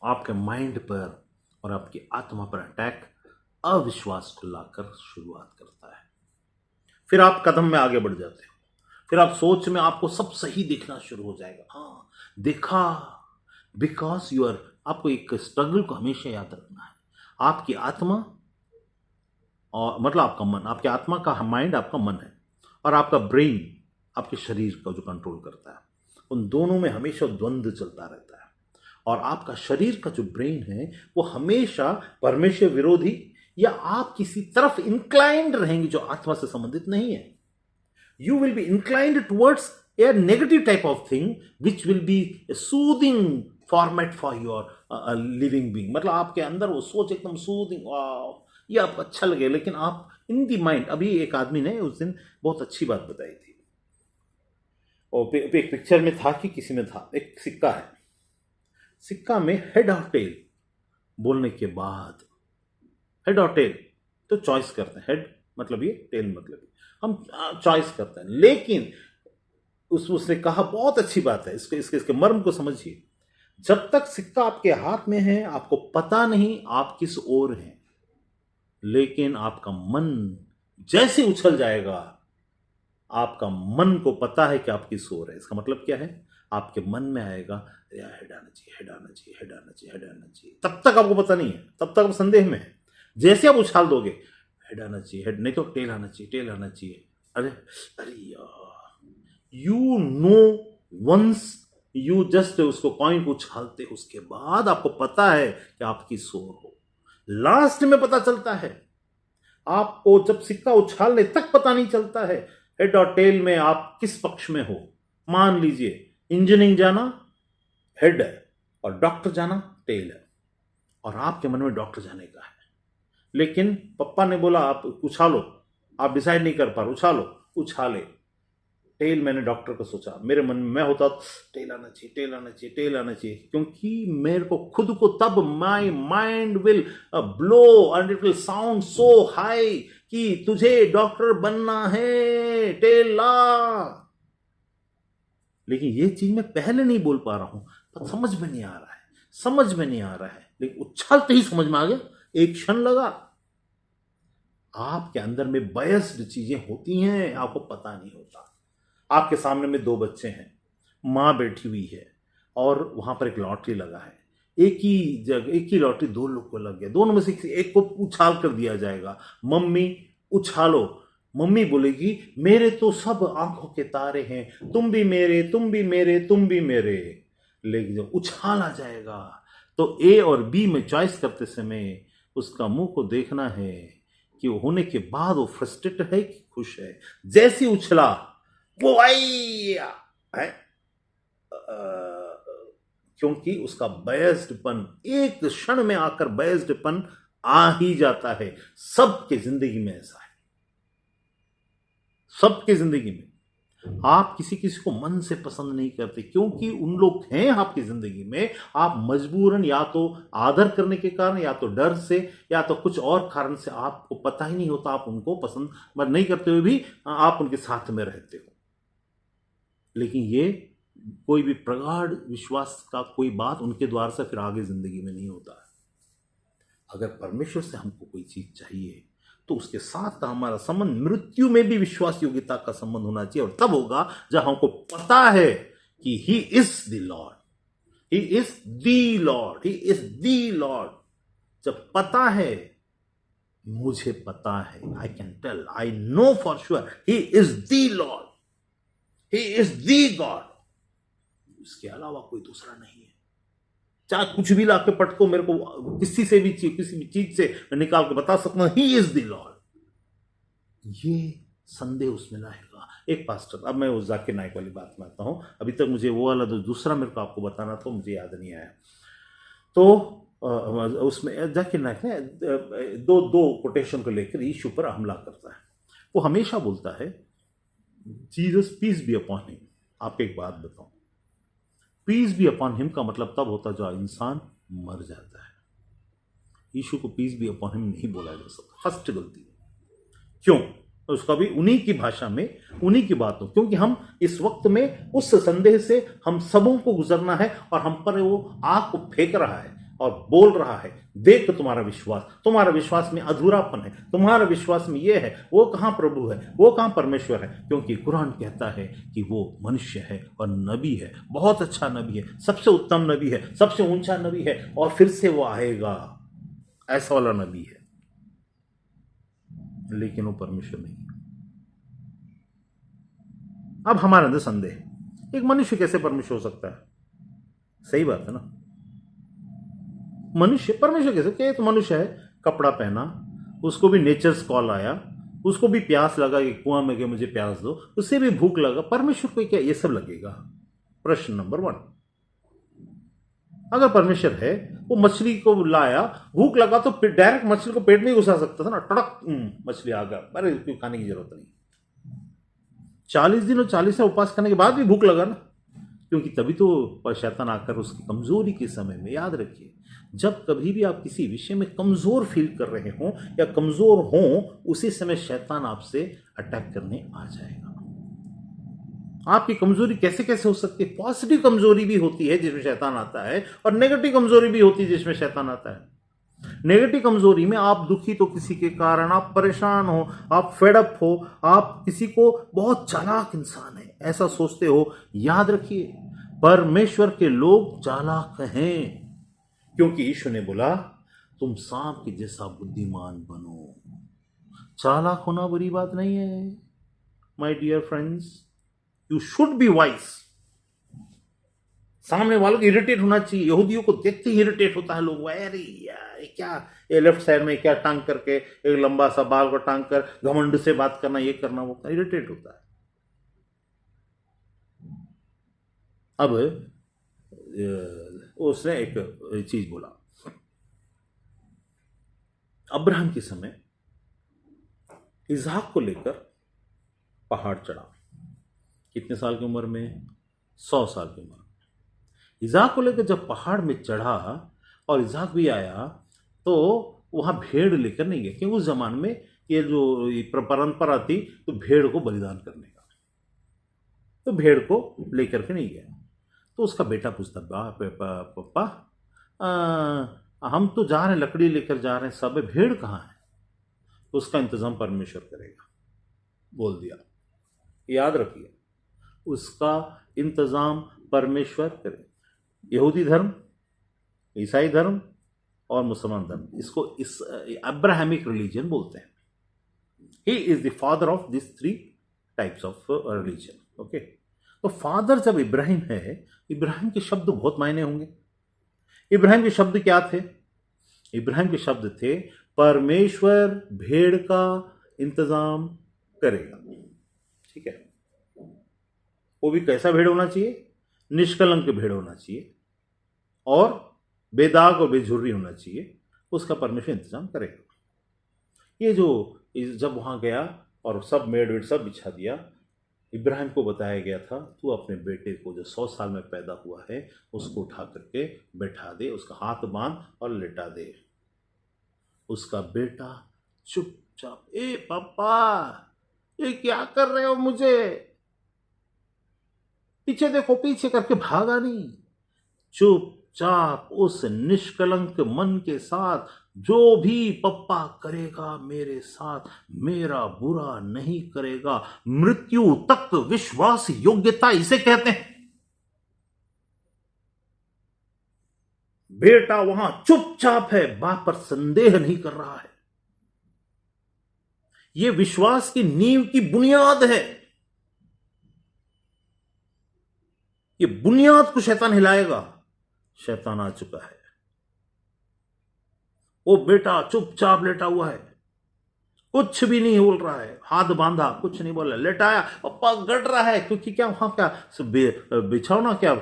आपके माइंड पर और आपकी आत्मा पर अटैक अविश्वास को लाकर शुरुआत करता है। फिर आप कदम में आगे बढ़ जाते हो, फिर आप सोच में आपको सब सही दिखना शुरू हो जाएगा। हाँ देखा, बिकॉज यू आर, आपको एक स्ट्रगल को हमेशा याद रखना है। आपकी आत्मा और मतलब आपका मन, आपकी आत्मा का माइंड आपका मन है, और आपका ब्रेन आपके शरीर का जो कंट्रोल करता है, उन दोनों में हमेशा द्वंद्व चलता रहता है। और आपका शरीर का जो ब्रेन है वो हमेशा परमेश्वर विरोधी या आप किसी तरफ इंक्लाइंड रहेंगे जो आत्मा से संबंधित नहीं है। You will be inclined towards a negative type of thing which will be a soothing format for your living being। मतलब आपके अंदर वो सोच एकदम सूदिंग, ये आपको अच्छा लगे, लेकिन आप इन दी माइंड। अभी एक आदमी ने उस दिन बहुत अच्छी बात बताई थी, और एक पिक्चर में था कि किसी में था, एक सिक्का है, सिक्का में हेड और टेल बोलने के बाद, हेड और टेल तो चॉइस करते हैं, हेड मतलब ये, टेल मतलब ये, हम चॉइस करते हैं। लेकिन उसने कहा, बहुत अच्छी बात है, इसके मर्म को समझिए। जब तक सिक्का आपके हाथ में है, आपको पता नहीं आप किस ओर हैं, लेकिन आपका मन जैसे उछल जाएगा, आपका मन को पता है कि आप किस ओर है। इसका मतलब क्या है? आपके मन में आएगा, हेड आना चाहिए, हेड आना चाहिए, हेड आना चाहिए, हेड आना चाहिए। तब तक आपको पता नहीं है, तब तक आप संदेह में है। जैसे आप उछाल दोगे, हेड आना चाहिए, हेड नहीं तो टेल आना चाहिए, टेल आना चाहिए, अरे अरे यार, you know, once you just उसको कॉइन को उछालते, उसके बाद आपको पता है कि आप किस ओर हो। लास्ट में पता चलता है आपको, जब सिक्का उछालने तक पता नहीं चलता है हेड और टेल में आप किस पक्ष में हो। मान लीजिए इंजीनियरिंग जाना हेड है और डॉक्टर जाना टेल है, और आपके मन में डॉक्टर जाने का है, लेकिन पप्पा ने बोला आप उछालो, आप डिसाइड नहीं कर पा रहे, उछालो, उछाले टेल। मैंने डॉक्टर को सोचा, मेरे मन में मैं होता टेल आना चाहिए, टेल आना चाहिए, टेल आना चाहिए, क्योंकि मेरे को खुद को तब my mind will blow and it will sound so high कि तुझे डॉक्टर बनना है, टेल ला। लेकिन ये चीज मैं पहले नहीं बोल पा रहा हूं, पर समझ में नहीं आ रहा है, समझ में नहीं आ रहा है, लेकिन उछालते ही समझ में आ गया। एक क्षण लगा। आपके अंदर में बायस्ड चीजें होती हैं, आपको पता नहीं होता। आपके सामने में दो बच्चे हैं, मां बैठी हुई है, और वहां पर एक लॉटरी लगा है। एक ही जगह एक ही लॉटरी दो लोग को लग गया, दोनों में से एक को उछाल कर दिया जाएगा, मम्मी उछालो। मम्मी बोलेगी, मेरे तो सब आंखों के तारे हैं, तुम भी मेरे, तुम भी मेरे, तुम भी मेरे। लेकिन जब उछाला जाएगा तो ए और बी में चॉइस करते समय उसका मुंह को देखना है कि वो होने के बाद वो फ्रस्ट्रेटेड है कि खुश है। जैसे उछला वो आई है, क्योंकि उसका बयस्डपन एक क्षण में आकर बयस्डपन आ ही जाता है। सबके जिंदगी में ऐसा है, सबकी जिंदगी में। आप किसी किसी को मन से पसंद नहीं करते क्योंकि उन लोग हैं आपकी जिंदगी में, आप मजबूरन या तो आदर करने के कारण या तो डर से या तो कुछ और कारण से आपको पता ही नहीं होता, आप उनको पसंद नहीं करते हुए भी आप उनके साथ में रहते हो। लेकिन ये कोई भी प्रगाढ़ विश्वास का कोई बात उनके द्वार से फिर आगे जिंदगी में नहीं होता है। अगर परमेश्वर से हमको कोई चीज चाहिए तो उसके साथ का हमारा संबंध मृत्यु में भी विश्वास योग्यता का संबंध होना चाहिए, और तब होगा जब हमको पता है कि he is the lord, he is the lord, he is the lord. जब पता है, मुझे पता है, I can tell, I know for sure he is the lord, he is the God, इसके अलावा कोई दूसरा नहीं है। चाहे कुछ भी लाके पटको मेरे को, किसी भी चीज से मैं निकाल के बता सकता हूं ही इज द लॉर्ड। ये संदेह उसमें लाएगा। एक पास्टर, अब मैं उस जाकिर नाइक वाली बात में आता हूं, अभी तक मुझे वो वाला दूसरा मेरे को आपको बताना था, मुझे याद नहीं आया। तो उसमें जाकिर नाइक ने दो कोटेशन को लेकर यीशु पर हमला करता है। वो हमेशा बोलता है Jesus peace be upon him. आपको एक बात बताऊं, पीस बी अपॉन हिम का मतलब तब होता जो इंसान मर जाता है। यीशु को पीस बी अपॉन हिम नहीं बोला जा सकता। फर्स्ट गलती क्यों? तो उसका भी उन्हीं की भाषा में, उन्हीं की बातों, क्योंकि हम इस वक्त में उस संदेह से हम सबों को गुजरना है, और हम पर वो आग को फेंक रहा है और बोल रहा है, देख तुम्हारा विश्वास में अधूरापन है, तुम्हारा विश्वास में ये है, वो कहां प्रभु है, वो कहां परमेश्वर है। क्योंकि कुरान कहता है कि वो मनुष्य है और नबी है, बहुत अच्छा नबी है, सबसे उत्तम नबी है, सबसे ऊंचा नबी है, और फिर से वो आएगा, ऐसा वाला नबी है। लेकिन वो परमेश्वर नहीं है। अब हमारे अंदर संदेह, एक मनुष्य कैसे परमेश्वर हो सकता है? सही बात है ना, मनुष्य परमेश्वर कैसे? क्या तो मनुष्य है, कपड़ा पहना, उसको भी नेचर्स कॉल आया, उसको भी प्यास लगा कि कुआं में गए मुझे प्यास दो, उसे भी भूख लगा, परमेश्वर को क्या ये सब लगेगा? प्रश्न नंबर 1। अगर परमेश्वर है, वो मछली को लाया, भूख लगा तो डायरेक्ट मछली को पेट में ही घुसा सकता था ना, टड़क मछली आ गया, अरे क्यों खाने की जरूरत नहीं। 40 दिन और 40 दिन उपवास करने के बाद भी भूख लगा ना, क्योंकि तभी तो शैतान आकर उसकी कमजोरी के समय में, याद रखिए, जब कभी भी आप किसी विषय में कमजोर फील कर रहे हो या कमजोर हो, उसी समय शैतान आपसे अटैक करने आ जाएगा। आपकी कमजोरी कैसे कैसे हो सकती है? पॉजिटिव कमजोरी भी होती है जिसमें शैतान आता है, और नेगेटिव कमजोरी भी होती है जिसमें शैतान आता है। नेगेटिव कमजोरी में आप दुखी तो किसी के कारण, आप परेशान हो, आप फेडअप हो, आप किसी को बहुत चालाक इंसान है ऐसा सोचते हो। याद रखिए, परमेश्वर के लोग चालाक हैं, क्योंकि यीशु ने बोला तुम सांप के जैसा बुद्धिमान बनो। चालाक होना बुरी बात नहीं है my dear friends, you should be wise. सामने वालों को इरिटेट होना चाहिए। यहूदियों को देखते ही इरिटेट होता है लोग, अरे यार क्या, ये लेफ्ट साइड में क्या टांग करके, एक लंबा सा बाल को टांग कर घमंड से बात करना, ये करना, वो इरिटेट होता है। अब उसने एक चीज बोला, अब्राहम के समय इसहाक को लेकर पहाड़ चढ़ा, कितने साल की उम्र में? 100 साल की उम्र। इसहाक को लेकर जब पहाड़ में चढ़ा और इसहाक भी आया, तो वहां भेड़ लेकर नहीं गया, क्योंकि उस जमाने में ये जो परंपरा थी तो भेड़ को बलिदान करने का, तो भेड़ को लेकर के नहीं गया। तो उसका बेटा पूछता, पापा हम तो जा रहे हैं, लकड़ी लेकर जा रहे हैं, सब भेड़ कहाँ है? तो उसका इंतजाम परमेश्वर करेगा, बोल दिया। याद रखिए, उसका इंतजाम परमेश्वर करे। यहूदी धर्म, ईसाई धर्म और मुसलमान धर्म, इसको इस अब्राहमिक रिलीजन बोलते हैं। ही is the father of this 3 types of religion. Okay, तो फादर जब इब्राहिम है, इब्राहिम के शब्द बहुत मायने होंगे। इब्राहिम के शब्द क्या थे? इब्राहिम के शब्द थे परमेश्वर भेड़ का इंतजाम करेगा। ठीक है, वो भी कैसा भेड़ होना चाहिए? निष्कलंक भेड़ होना चाहिए, और बेदाग और बेझुर्री होना चाहिए, उसका परमेश्वर इंतजाम करेगा। ये जो जब वहां गया और सब मेड वेड सब बिछा दिया। इब्राहिम को बताया गया था तू अपने बेटे को जो 100 साल में पैदा हुआ है उसको उठा करके बैठा दे, उसका हाथ बांध और लेटा दे। उसका बेटा चुपचाप, ए पापा ये क्या कर रहे हो, मुझे पीछे देखो, पीछे करके भागा नहीं। चुपचाप उस निष्कलंक मन के साथ, जो भी पप्पा करेगा मेरे साथ, मेरा बुरा नहीं करेगा, मृत्यु तक विश्वास योग्यता इसे कहते हैं। बेटा वहां चुपचाप है, बाप पर संदेह नहीं कर रहा है। यह विश्वास की नींव की बुनियाद है। ये बुनियाद को शैतान हिलाएगा। शैतान आ चुका है। वो बेटा चुपचाप लेटा हुआ है, कुछ भी नहीं बोल रहा है, हाथ बांधा, कुछ नहीं बोल रहा, लेटाया, पप्पा गड़ रहा है, क्योंकि क्या वहां क्या बिछौना, क्या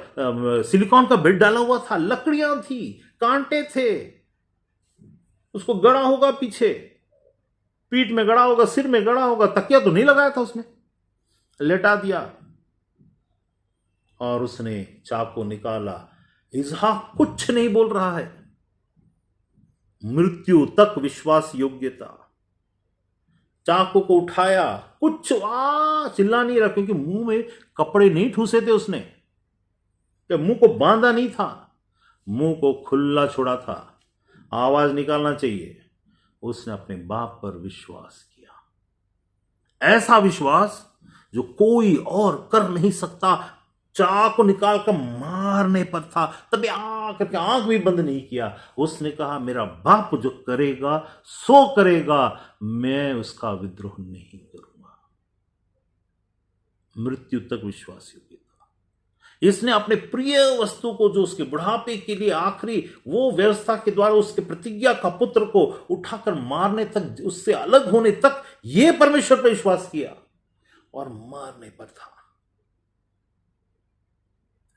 सिलिकॉन का बेड डाला हुआ था, लकड़ियां थी, कांटे थे, उसको गड़ा होगा, पीछे पीठ में गड़ा होगा, सिर में गड़ा होगा, तकिया तो नहीं लगाया था उसने, लेटा दिया। और उसने चाकू निकाला। इसहाक कुछ नहीं बोल रहा है, मृत्यु तक विश्वास योग्यता। चाकू को उठाया, कुछ चिल्ला नहीं रहा, क्योंकि मुंह में कपड़े नहीं ठूसे थे उसने, मुंह को बांधा नहीं था, मुंह को खुला छोड़ा था, आवाज निकालना चाहिए। उसने अपने बाप पर विश्वास किया, ऐसा विश्वास जो कोई और कर नहीं सकता। चाकू निकाल कर मारने पर था, तभी करके आंख भी बंद नहीं किया। उसने कहा मेरा बाप जो करेगा सो करेगा, मैं उसका विद्रोह नहीं करूंगा। मृत्यु तक विश्वास योग्यता। इसने अपने प्रिय वस्तु को, जो उसके बुढ़ापे के लिए आखिरी वो व्यवस्था के द्वारा उसके प्रतिज्ञा का पुत्र को उठाकर मारने तक, उससे अलग होने तक, यह परमेश्वर पर विश्वास किया और मारने पर था।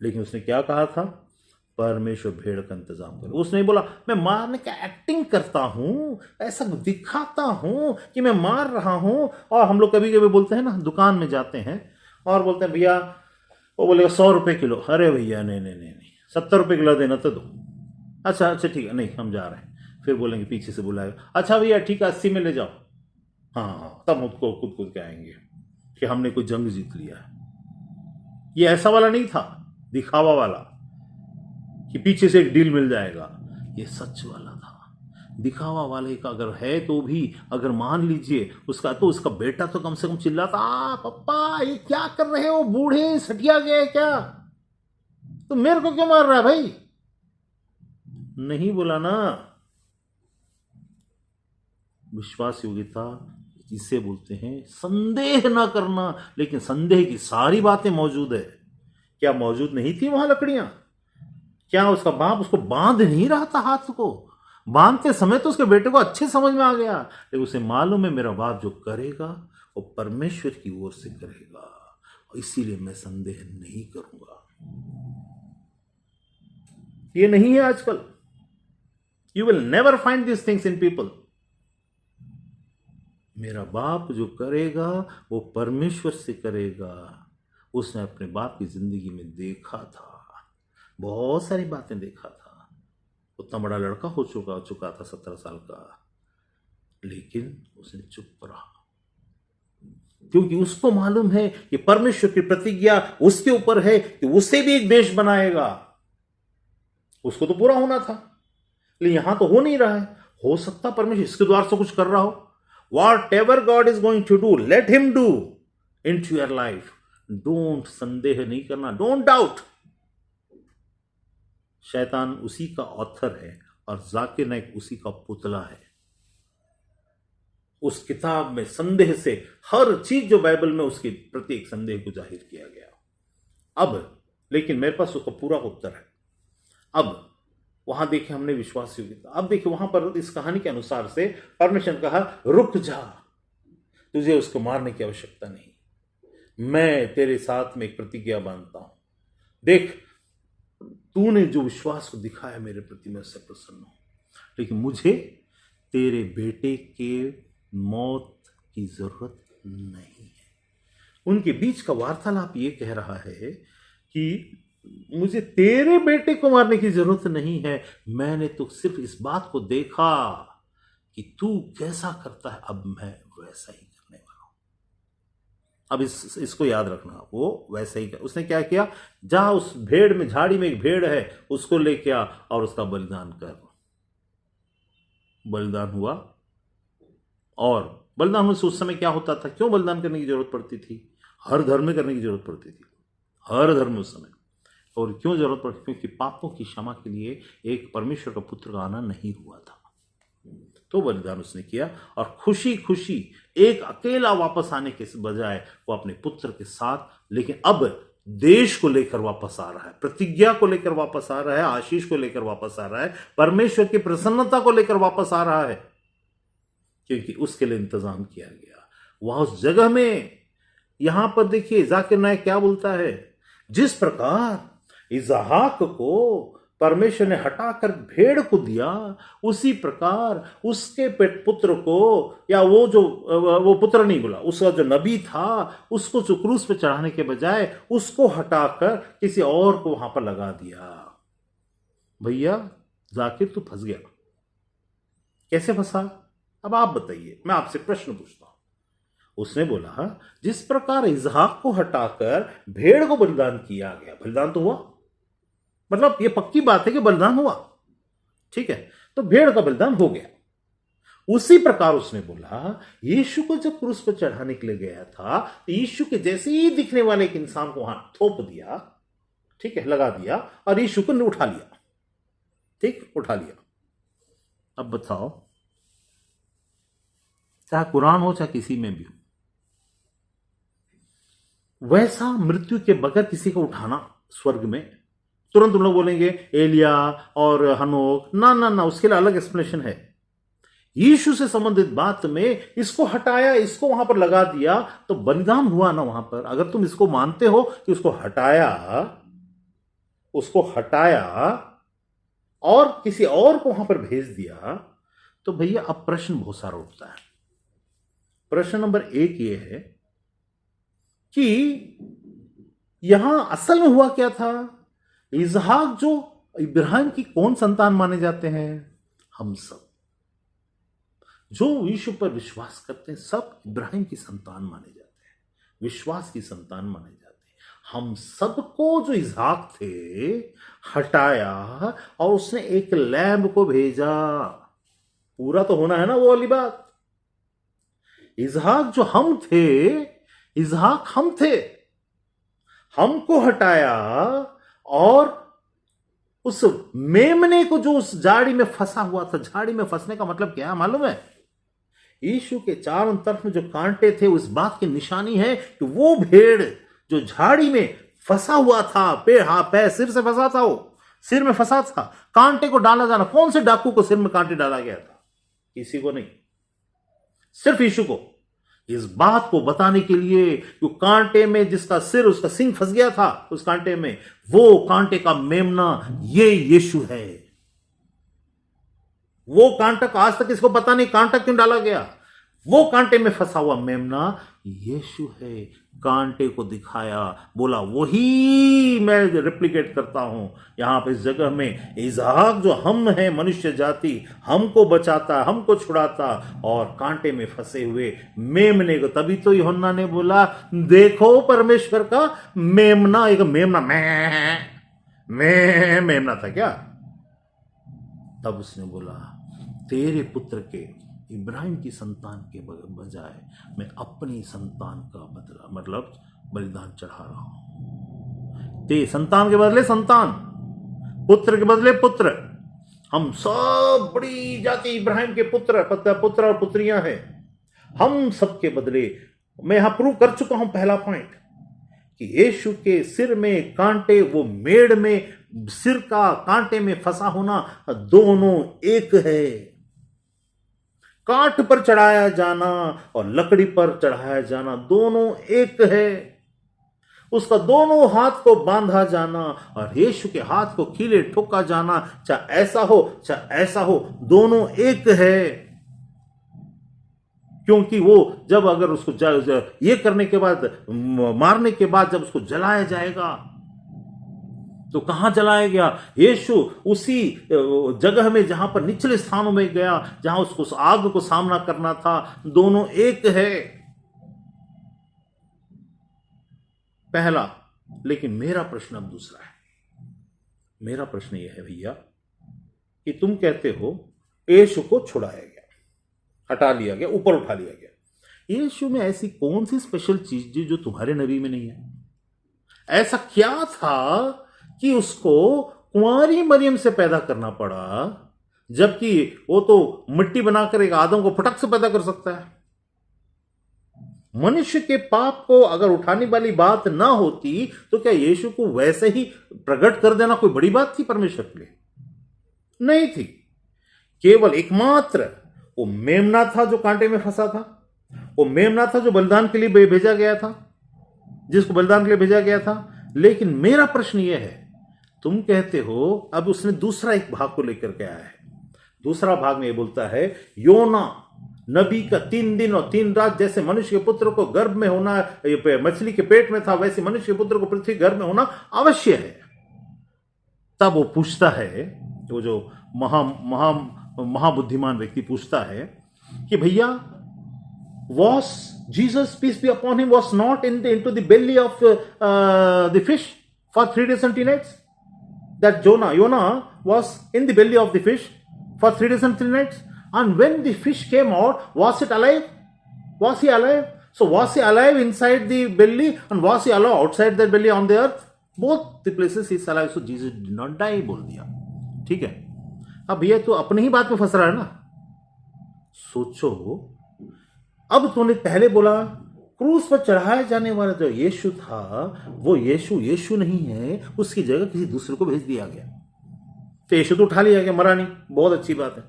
लेकिन उसने क्या कहा था, परमेश्वर भेड़ का इंतजाम करे। उसने बोला मैं मारने का एक्टिंग करता हूं, ऐसा दिखाता हूं कि मैं मार रहा हूं। और हम लोग कभी कभी बोलते हैं ना, दुकान में जाते हैं और बोलते हैं भैया, वो बोलेगा 100 रुपए किलो। अरे भैया नहीं नहीं नहीं नहीं, 70 रुपए किलो देना तो दो। अच्छा अच्छा ठीक है, नहीं हम जा रहे हैं। फिर बोलेंगे, पीछे से बुलाएगा, अच्छा भैया ठीक है 80 में ले जाओ। हाँ, तब उसको कूद कूद के आएंगे कि हमने कोई जंग जीत लिया है। ये ऐसा वाला नहीं था, दिखावा वाला कि पीछे से एक डील मिल जाएगा। ये सच वाला था। दिखावा वाले का अगर है तो भी, अगर मान लीजिए उसका, तो उसका बेटा तो कम से कम चिल्लाता, पप्पा ये क्या कर रहे हो, बूढ़े सटिया गए क्या, तो मेरे को क्यों मार रहा है भाई। नहीं बोला ना। विश्वास योग्यता इसे बोलते हैं, संदेह ना करना। लेकिन संदेह की सारी बातें मौजूद है। क्या मौजूद नहीं थी वहां लकड़ियां? क्या उसका बाप उसको बांध नहीं रहा था? हाथ को बांधते समय तो उसके बेटे को अच्छे समझ में आ गया, लेकिन उसे मालूम है मेरा बाप जो करेगा वो परमेश्वर की ओर से करेगा, इसीलिए मैं संदेह नहीं करूंगा। ये नहीं है आजकल। You will never find this things in people. मेरा बाप जो करेगा वो परमेश्वर से करेगा। उसने अपने बाप की जिंदगी में देखा था, बहुत सारी बातें देखा था। उतना बड़ा लड़का हो चुका था 17 साल का, लेकिन उसने चुप रहा, क्योंकि उसको मालूम है कि परमेश्वर की प्रतिज्ञा उसके ऊपर है कि उसे भी एक देश बनाएगा। उसको तो पूरा होना था, लेकिन यहां तो हो नहीं रहा है। हो सकता परमेश्वर इसके द्वारा से कुछ कर रहा हो। Whatever God is going to do, let him do into your life. Don't संदेह नहीं करना, don't doubt. शैतान उसी का ऑथर है और जाकिर नाइक उसी का पुतला है। उस किताब में संदेह से हर चीज जो बाइबल में उसके प्रत्येक संदेह को जाहिर किया गया। अब लेकिन मेरे पास उसका पूरा उत्तर है। अब वहां देखिए हमने विश्वास योग्यता। अब देखिए वहां पर इस कहानी के अनुसार से परमेश्वर ने कहा रुक जा, तुझे उसको मारने की आवश्यकता नहीं, मैं तेरे साथ में एक प्रतिज्ञा बांधता हूं। देख, तूने जो विश्वास को दिखाया मेरे प्रति, मैं उससे प्रसन्न हूं, लेकिन मुझे तेरे बेटे के मौत की जरूरत नहीं है। उनके बीच का वार्तालाप ये कह रहा है कि मुझे तेरे बेटे को मारने की जरूरत नहीं है, मैंने तो सिर्फ इस बात को देखा कि तू कैसा करता है, अब मैं वैसा ही करने वाला हूं। अब इसको याद रखना, वो वैसा ही उसने क्या किया, जा उस भेड़ में, झाड़ी में एक भेड़ है, उसको लेके आ और उसका बलिदान कर। बलिदान हुआ, और बलिदान होने से उस समय क्या होता था, क्यों बलिदान करने की जरूरत पड़ती थी, हर धर्म में करने की जरूरत पड़ती थी, हर धर्म में उस समय। और क्यों जरूरत पड़ती, क्योंकि पापों की क्षमा के लिए एक परमेश्वर का पुत्र का आना नहीं हुआ था। तो बलिदान उसने किया, और खुशी खुशी एक अकेला वापस आने के बजाय वो अपने पुत्र के साथ, लेकिन अब देश को लेकर वापस आ रहा है, प्रतिज्ञा को लेकर वापस आ रहा है, आशीष को लेकर वापस आ रहा है, परमेश्वर की प्रसन्नता को लेकर वापस आ रहा है, क्योंकि उसके लिए इंतजाम किया गया। वहां उस जगह में, यहां पर देखिए जाकिर नायक क्या बोलता है, जिस प्रकार इसहाक को परमेश्वर ने हटाकर भेड़ को दिया, उसी प्रकार उसके पुत्र को, या वो पुत्र नहीं बोला, उसका जो नबी था, उसको जो क्रूस पे चढ़ाने के बजाय उसको हटाकर किसी और को वहां पर लगा दिया। भैया जाकिर तू फंस गया। कैसे फंसा, अब आप बताइए, मैं आपसे प्रश्न पूछता हूं। उसने बोला जिस प्रकार इसहाक को हटाकर भेड़ को बलिदान किया गया, बलिदान तो हुआ, मतलब ये पक्की बात है कि बलिदान हुआ, ठीक है, तो भेड़ का बलिदान हो गया। उसी प्रकार उसने बोला यीशु को जब क्रूस पर चढ़ाने के लिए गया था, तो यीशु के जैसे ही दिखने वाले एक इंसान को वहां थोप दिया, ठीक है, लगा दिया, और यीशु को उठा लिया, ठीक, उठा लिया। अब बताओ, चाहे कुरान हो चाहे किसी में भी हो, वैसा मृत्यु के बगैर किसी को उठाना स्वर्ग में, तुरंत उन लोग बोलेंगे एलिया और हनोक, ना ना ना, उसके लिए अलग एक्सप्लेनेशन है। यीशु से संबंधित बात में इसको हटाया, इसको वहां पर लगा दिया, तो बलिदान हुआ ना वहां पर। अगर तुम इसको मानते हो कि उसको हटाया और किसी और को वहां पर भेज दिया, तो भैया अब प्रश्न बहुत सारा उठता है। प्रश्न नंबर 1 यह है कि यहां असल में हुआ क्या था। इसहाक जो इब्राहिम की कौन संतान माने जाते हैं, हम सब जो यीशु पर विश्वास करते हैं, सब इब्राहिम की संतान माने जाते हैं, विश्वास की संतान माने जाते हैं। हम सबको जो इसहाक थे हटाया, और उसने एक लैम्ब को भेजा। पूरा तो होना है ना वो वाली बात। इसहाक जो हम थे, इसहाक हम थे, हमको हटाया, और उस मेमने को जो उस झाड़ी में फंसा हुआ था, झाड़ी में फंसने का मतलब क्या है मालूम है, यीशु के चारों तरफ में जो कांटे थे, उस बात की निशानी है कि वो भेड़ जो झाड़ी में फंसा हुआ था, पैर सिर से फंसा था, वो सिर में फंसा था, कांटे को डाला जाना। कौन से डाकू को सिर में कांटे डाला गया था? किसी को नहीं, सिर्फ यीशु को। इस बात को बताने के लिए कि कांटे में जिसका सिर, उसका सिंग फंस गया था उस कांटे में, वो कांटे का मेमना ये यीशु है। वो कांटा का आज तक इसको पता नहीं कांटा क्यों डाला गया। वो कांटे में फंसा हुआ मेमना यीशु है। कांटे को दिखाया, बोला वही मैं रिप्लिकेट करता हूं यहां पे इस जगह में। इसहाक जो हम हैं, मनुष्य जाति, हमको बचाता, हमको छुड़ाता, और कांटे में फंसे हुए मेमने को। तभी तो यूहन्ना ने बोला देखो परमेश्वर का मेमना। एक मेमना मेमना था क्या? तब उसने बोला तेरे पुत्र के, इब्राहिम की संतान के बजाय मैं अपनी संतान का बदला, मतलब बलिदान चढ़ा रहा हूं। ते संतान के बदले संतान, पुत्र के बदले पुत्र। हम सब बड़ी जाति इब्राहिम के पुत्र और पुत्रियां हैं। हम सबके बदले मैं यहां प्रूव कर चुका हूं पहला पॉइंट कि यीशु के सिर में कांटे, वो मेड़ में सिर का कांटे में फंसा होना, दोनों एक है। काठ पर चढ़ाया जाना और लकड़ी पर चढ़ाया जाना दोनों एक है। उसका दोनों हाथ को बांधा जाना और यीशु के हाथ को कीले ठोका जाना, चाहे ऐसा हो चाहे ऐसा हो, दोनों एक है। क्योंकि वो जब अगर उसको ये करने के बाद, मारने के बाद जब उसको जलाया जाएगा, तो कहां जलाया गया? यीशु उसी जगह में जहां पर निचले स्थानों में गया, जहां उसको उस आग को सामना करना था। दोनों एक है, पहला। लेकिन मेरा प्रश्न अब दूसरा है। मेरा प्रश्न यह है भैया कि तुम कहते हो यीशु को छुड़ाया गया, हटा लिया गया, ऊपर उठा लिया गया। यीशु में ऐसी कौन सी स्पेशल चीज जो तुम्हारे नबी में नहीं है? ऐसा क्या था कि उसको कुंवारी मरियम से पैदा करना पड़ा, जबकि वो तो मिट्टी बनाकर एक आदम को फटक से पैदा कर सकता है? मनुष्य के पाप को अगर उठाने वाली बात ना होती तो क्या यीशु को वैसे ही प्रकट कर देना कोई बड़ी बात थी परमेश्वर के लिए? नहीं थी। केवल एकमात्र वो मेमना था जो कांटे में फंसा था, वो मेमना था जो बलिदान के लिए भेजा गया था, जिसको बलिदान के लिए भेजा गया था। लेकिन मेरा प्रश्न यह है, तुम कहते हो, अब उसने दूसरा एक भाग को लेकर के आया है। दूसरा भाग में ये बोलता है, योना नबी का 3 दिन और 3 रात जैसे मनुष्य के पुत्र को गर्भ में होना, मछली के पेट में था, वैसे मनुष्य के पुत्र को पृथ्वी गर्भ में होना अवश्य है। तब वो पूछता है, वो जो महाबुद्धिमान व्यक्ति पूछता है कि भैया, was Jesus, peace be upon him, was not into the belly of the fish for 3 days and 3 nights? That Jonah was in the belly of the fish for 3 days and 3 nights. And when the fish came out, was it alive? Was he alive? So was he alive inside the belly, and was he alive outside the belly on the earth? Both the places he is alive. So Jesus did not die, बोल दिया। ठीक है। अब भैया तो अपनी ही बात में फंस रहा है ना। सोचो, अब तूने पहले बोला क्रूस पर चढ़ाया जाने वाला जो यीशु था, वो यीशु नहीं है, उसकी जगह किसी दूसरे को भेज दिया गया। तो यीशु तो उठा लिया गया, मरा नहीं, बहुत अच्छी बात है।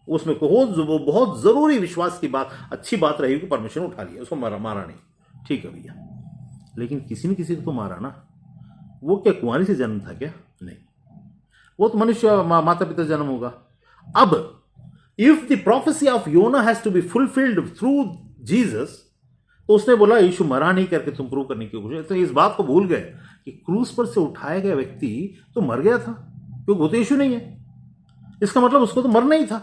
उसमें बहुत जरूरी विश्वास की बात, अच्छी बात रही कि परमेश्वर ने उठा लिया, उसको मारा नहीं, ठीक है भैया। लेकिन किसी ने किसी को तो मारा ना। वो क्या कुंवारी से जन्म था क्या? नहीं, वो तो मनुष्य माता पिता जन्म होगा। अब if the prophecy of Jonah has to be fulfilled through Jesus, तो उसने बोला यीशु मरा नहीं करके तुम प्रूव करने की कोशिश। तो इस बात को भूल गए कि क्रूस पर से उठाया गया व्यक्ति तो मर गया था, क्योंकि वो तो यीशु नहीं है। इसका मतलब उसको तो मरना ही था,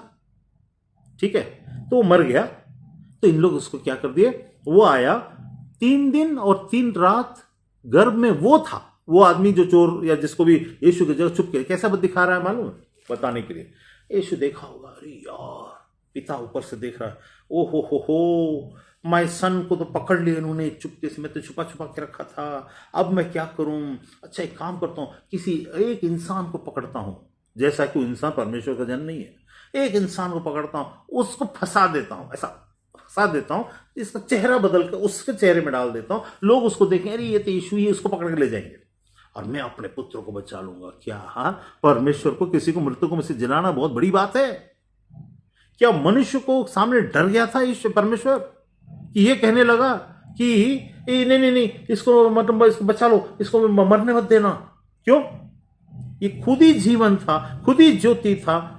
ठीक है। तो वो मर गया, तो इन लोग उसको क्या कर दिए, वो आया 3 दिन और 3 रात गर्भ में वो था, वो आदमी जो चोर या जिसको भी यीशु की जगह छुप के कैसा दिखा रहा है मालूम है, बताने के लिए। यीशु देखा होगा, अरे यार, पिता ऊपर से देख रहा है, ओ हो माय सन को तो पकड़ लिया इन्होंने चुपके से, मैं तो छुपा के रखा था, अब मैं क्या करूं? अच्छा एक काम करता हूं, किसी एक इंसान को पकड़ता हूं, जैसा कि इंसान परमेश्वर का जन नहीं है, एक इंसान को पकड़ता हूं, उसको फंसा देता हूं, ऐसा फंसा देता हूं, इसका चेहरा बदल कर उसके चेहरे में डाल देता हूं, लोग उसको देखें, अरे ये तो यीशु ही, उसको पकड़ के ले जाएंगे और मैं अपने पुत्र को बचा लूंगा। क्या परमेश्वर को किसी को मृत्यु को में से जलाना बहुत बड़ी बात है? क्या मनुष्य को सामने डर गया था ईश्वर परमेश्वर कि ये कहने लगा कि नहीं, इसको मतलब इसको बचा लो, इसको मरने मत देना? क्यों? ये खुद ही जीवन था, खुद ही ज्योति था,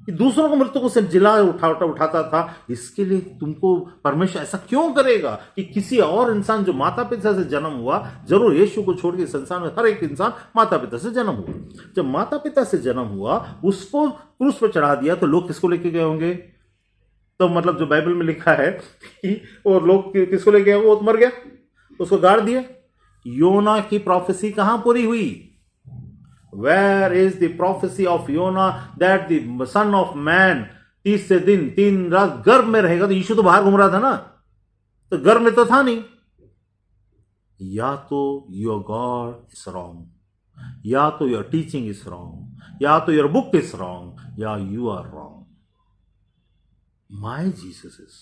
दूसरों को मृत्यु को से जिला उठाता था। इसके लिए तुमको परमेश्वर ऐसा क्यों करेगा कि किसी और इंसान जो माता पिता से जन्म हुआ, जरूर यीशु को छोड़ के संसार में हर एक इंसान माता पिता से जन्म हुआ, जब माता पिता से जन्म हुआ उसको क्रूस पर चढ़ा दिया, तो लोग किसको लेके गए होंगे? तो मतलब जो बाइबल में लिखा है कि और लोग किसको लेके गए, वो तो मर गया, उसको गाड़ दिया। योना की प्रोफेसी कहां पूरी हुई? Where is the prophecy of Yonah that the son of man 30 दिन 3 रात गर्भ में रहेगा? तो यीशु तो बाहर घूम रहा था ना, तो गर्भ में तो था नहीं। या तो योर गॉड इज रॉन्ग, या तो योर टीचिंग इज रॉन्ग, या तो योर बुक इज रॉन्ग, या you are wrong. My Jesus is,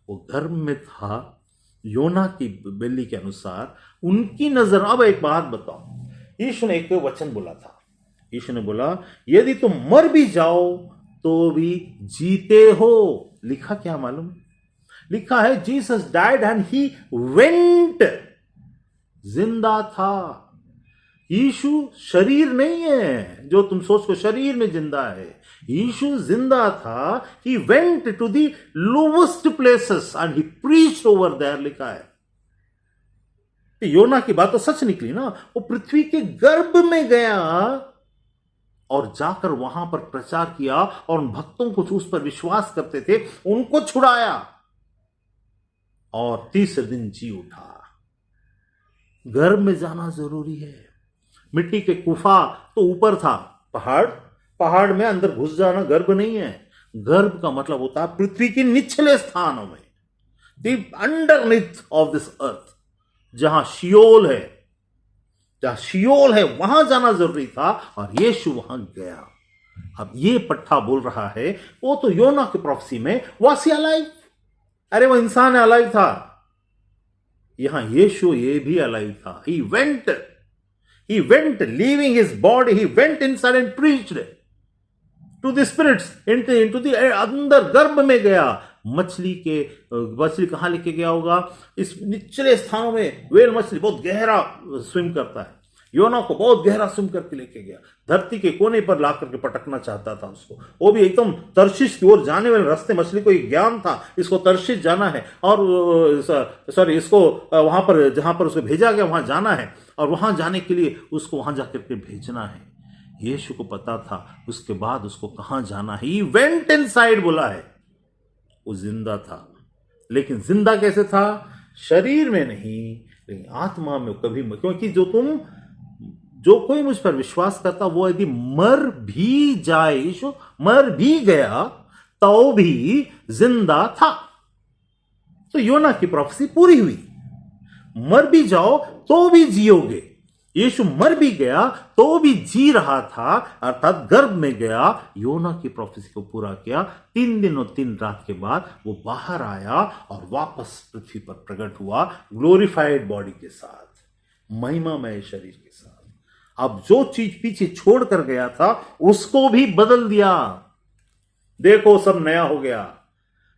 वो गर्भ में था योना की बेली के अनुसार, उनकी नजर। अब एक बात बताओ, यीशु ने एक वचन बोला था, यीशु ने बोला यदि तुम मर भी जाओ तो भी जीते हो। लिखा क्या मालूम? लिखा है Jesus died and he went, जिंदा था। यीशु शरीर नहीं है जो तुम सोच को शरीर में जिंदा है, यीशु जिंदा था, he went to the lowest places and he preached over there, लिखा है। योना की बात तो सच निकली ना, वो पृथ्वी के गर्भ में गया और जाकर वहां पर प्रचार किया और उन भक्तों को जो उस पर विश्वास करते थे उनको छुड़ाया और तीसरे दिन जी उठा। गर्भ में जाना जरूरी है। मिट्टी के गुफा तो ऊपर था, पहाड़ में अंदर घुस जाना गर्भ नहीं है। गर्भ का मतलब होता है पृथ्वी के निचले स्थानों में, the underneath of this earth, जहां शियोल है वहां जाना जरूरी था और यीशु वहां गया। अब ये पट्टा बोल रहा है, वो तो योना की प्रोफेसी में वास अलाइव, अरे वो इंसान अलाइव था। यहां यीशु ये भी अलाइव था। He went leaving his body, he went inside and preached to the spirits, into the अंदर गर्भ में गया। मछली कहां लेके गया होगा? इस निचले स्थानों में वेल मछली बहुत गहरा स्विम करता है, योना को बहुत गहरा स्विम करके लेके गया, धरती के कोने पर ला करके पटकना चाहता था उसको, वो भी एकदम तर्शीश की ओर जाने वाले रास्ते। मछली को एक ज्ञान था, इसको तर्शीश जाना है और इसको वहां पर जहां पर उसको भेजा गया वहां जाना है और वहां जाने के लिए उसको वहां जाकर के भेजना है। यीशु को पता था उसके बाद उसको कहां जाना है। ही वेंट इनसाइड बोला है। वो जिंदा था, लेकिन जिंदा कैसे था? शरीर में नहीं, लेकिन आत्मा में कभी, क्योंकि जो कोई मुझ पर विश्वास करता वो यदि मर भी जाए, यीशु मर भी गया तो भी जिंदा था। तो योना की प्रोफेसी पूरी हुई, मर भी जाओ तो भी जियोगे। यीशु मर भी गया तो भी जी रहा था, अर्थात गर्भ में गया, योना की प्रोफेसी को पूरा किया। 3 दिन और 3 रात के बाद वो बाहर आया और वापस पृथ्वी पर प्रकट हुआ, ग्लोरिफाइड बॉडी के साथ, महिमामय शरीर के साथ। अब जो चीज पीछे छोड़ कर गया था उसको भी बदल दिया। देखो सब नया हो गया।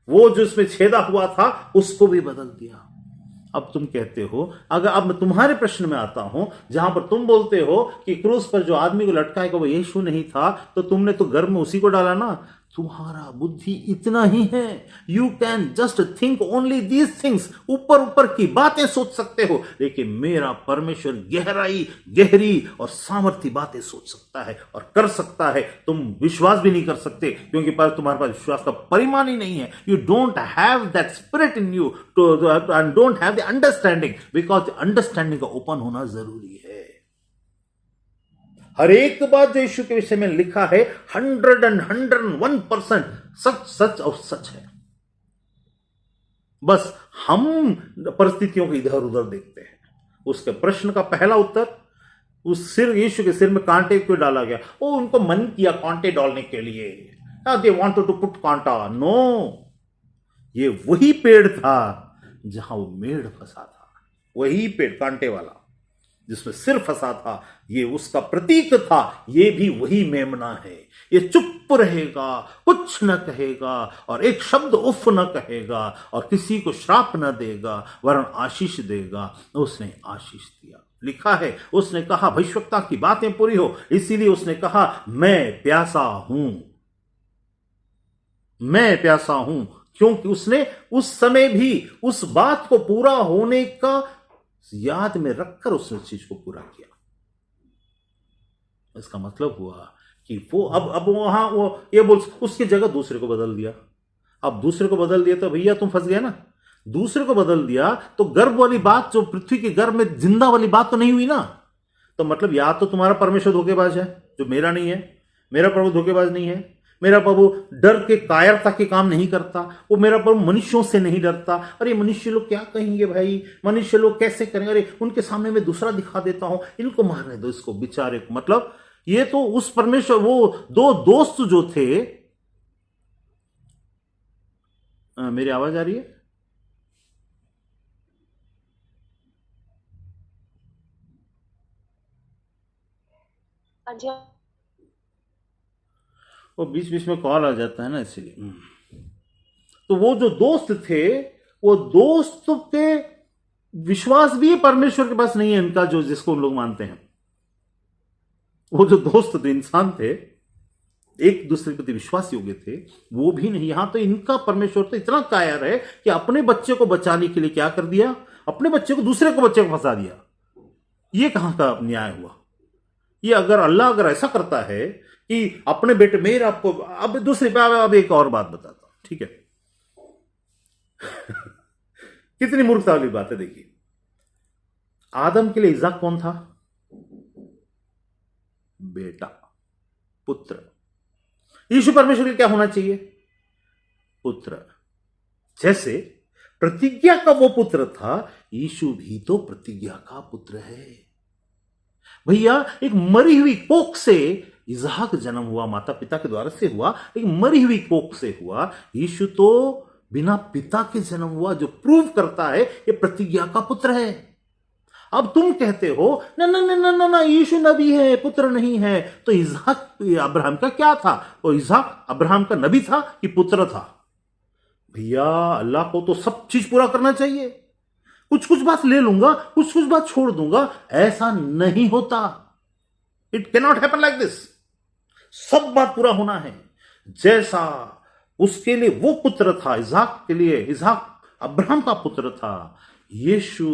वो जो उसमें छेदा हुआ था उसको भी बदल दिया। अब तुम कहते हो, अगर अब मैं तुम्हारे प्रश्न में आता हूं, जहां पर तुम बोलते हो कि क्रूस पर जो आदमी को लटकाए वो यीशु नहीं था, तो तुमने तो गर्भ में उसी को डाला ना। तुम्हारा बुद्धि इतना ही है, you can just think only these things, ऊपर ऊपर की बातें सोच सकते हो, लेकिन मेरा परमेश्वर गहरी और सामर्थ्य बातें सोच सकता है और कर सकता है। तुम विश्वास भी नहीं कर सकते क्योंकि तुम्हारे पास विश्वास का परिमाण ही नहीं है। You don't have that spirit in you and don't have the understanding, because understanding का ओपन होना जरूरी है। हर एक बात जो यीशु के विषय में लिखा है 101% सच और सच है। बस हम परिस्थितियों को इधर उधर देखते हैं। उसके प्रश्न का पहला उत्तर, उस यीशु के सिर में कांटे क्यों डाला गया? वो उनको मन किया कांटे डालने के लिए, दे वांटेड टू पुट कांटा। नो, ये वही पेड़ था जहां वो मेढ़ फंसा था, वही पेड़ कांटे वाला जिसमें सिर फंसा था, ये उसका प्रतीक था। ये भी वही मेमना है। ये चुप रहेगा, कुछ न कहेगा और एक शब्द उफ न कहेगा और किसी को श्राप न देगा वरन आशीष देगा। उसने आशीष दिया। लिखा है, उसने कहा भविष्यवक्ता की बातें पूरी हो, इसीलिए उसने कहा मैं प्यासा हूं, मैं प्यासा हूं, क्योंकि उसने उस समय भी उस बात को पूरा होने का याद में रखकर उसने चीज को पूरा किया। इसका मतलब हुआ कि वो अब वहां वो ये बोल, उसकी जगह दूसरे को बदल दिया। अब दूसरे को बदल दिया तो भैया तुम फंस गए ना। दूसरे को बदल दिया तो गर्भ वाली बात, जो पृथ्वी के गर्भ में जिंदा वाली बात तो नहीं हुई ना। तो मतलब या तो तुम्हारा परमेश्वर धोखेबाज है जो मेरा नहीं है, मेरा प्रभु धोखेबाज नहीं है, मेरा प्रभु डर के कायरता के काम नहीं करता, वो मेरा प्रभु मनुष्यों से नहीं डरता। अरे मनुष्य लोग क्या कहेंगे भाई, मनुष्य लोग कैसे करेंगे, अरे उनके सामने मैं दूसरा दिखा देता हूं, इनको मारने दो, इसको बेचारे को। मतलब ये तो उस परमेश्वर, वो 2 दोस्त जो थे, मेरी आवाज आ रही है? वो बीच बीच में कॉल आ जाता है ना, इसलिए। तो वो जो दोस्त थे, वो दोस्त के विश्वास भी परमेश्वर के पास नहीं है इनका, जो जिसको हम लोग मानते हैं। वो जो दोस्त थे, इंसान थे, एक दूसरे के प्रति विश्वास योग्य थे, वो भी नहीं। यहां तो इनका परमेश्वर तो इतना कायर है कि अपने बच्चे को बचाने के लिए क्या कर दिया, अपने बच्चे को दूसरे को बच्चे को फंसा दिया। ये कहां का न्याय हुआ? ये अगर अल्लाह अगर ऐसा करता है कि अपने बेटे मेरे आपको, अब दूसरी अब एक और बात बताता हूं, ठीक है? कितनी मूर्खता वाली बात है। देखिए, आदम के लिए इज़ाक कौन था? बेटा, पुत्र। यीशु परमेश्वर के लिए क्या होना चाहिए? पुत्र। जैसे प्रतिज्ञा का वो पुत्र था, यीशु भी तो प्रतिज्ञा का पुत्र है। भैया, एक मरी हुई कोख से इसहाक जन्म हुआ, माता पिता के द्वारा से हुआ, एक मरी हुई कोख से हुआ। यीशु तो बिना पिता के जन्म हुआ, जो प्रूव करता है ये प्रतिज्ञा का पुत्र है। अब तुम कहते हो ना ना ना ना ना ना, यीशु नबी है, पुत्र नहीं है। तो इसहाक अब्राहम का क्या था? और इसहाक अब्राहम का नबी था कि पुत्र था? भैया, अल्लाह को तो सब चीज पूरा करना चाहिए। कुछ कुछ बात ले लूंगा, कुछ कुछ बात छोड़ दूंगा, ऐसा नहीं होता। It can not happen like this. सब बात पूरा होना है। जैसा उसके लिए वो पुत्र था, इसहाक के लिए इसहाक अब्राहम का पुत्र था, यीशु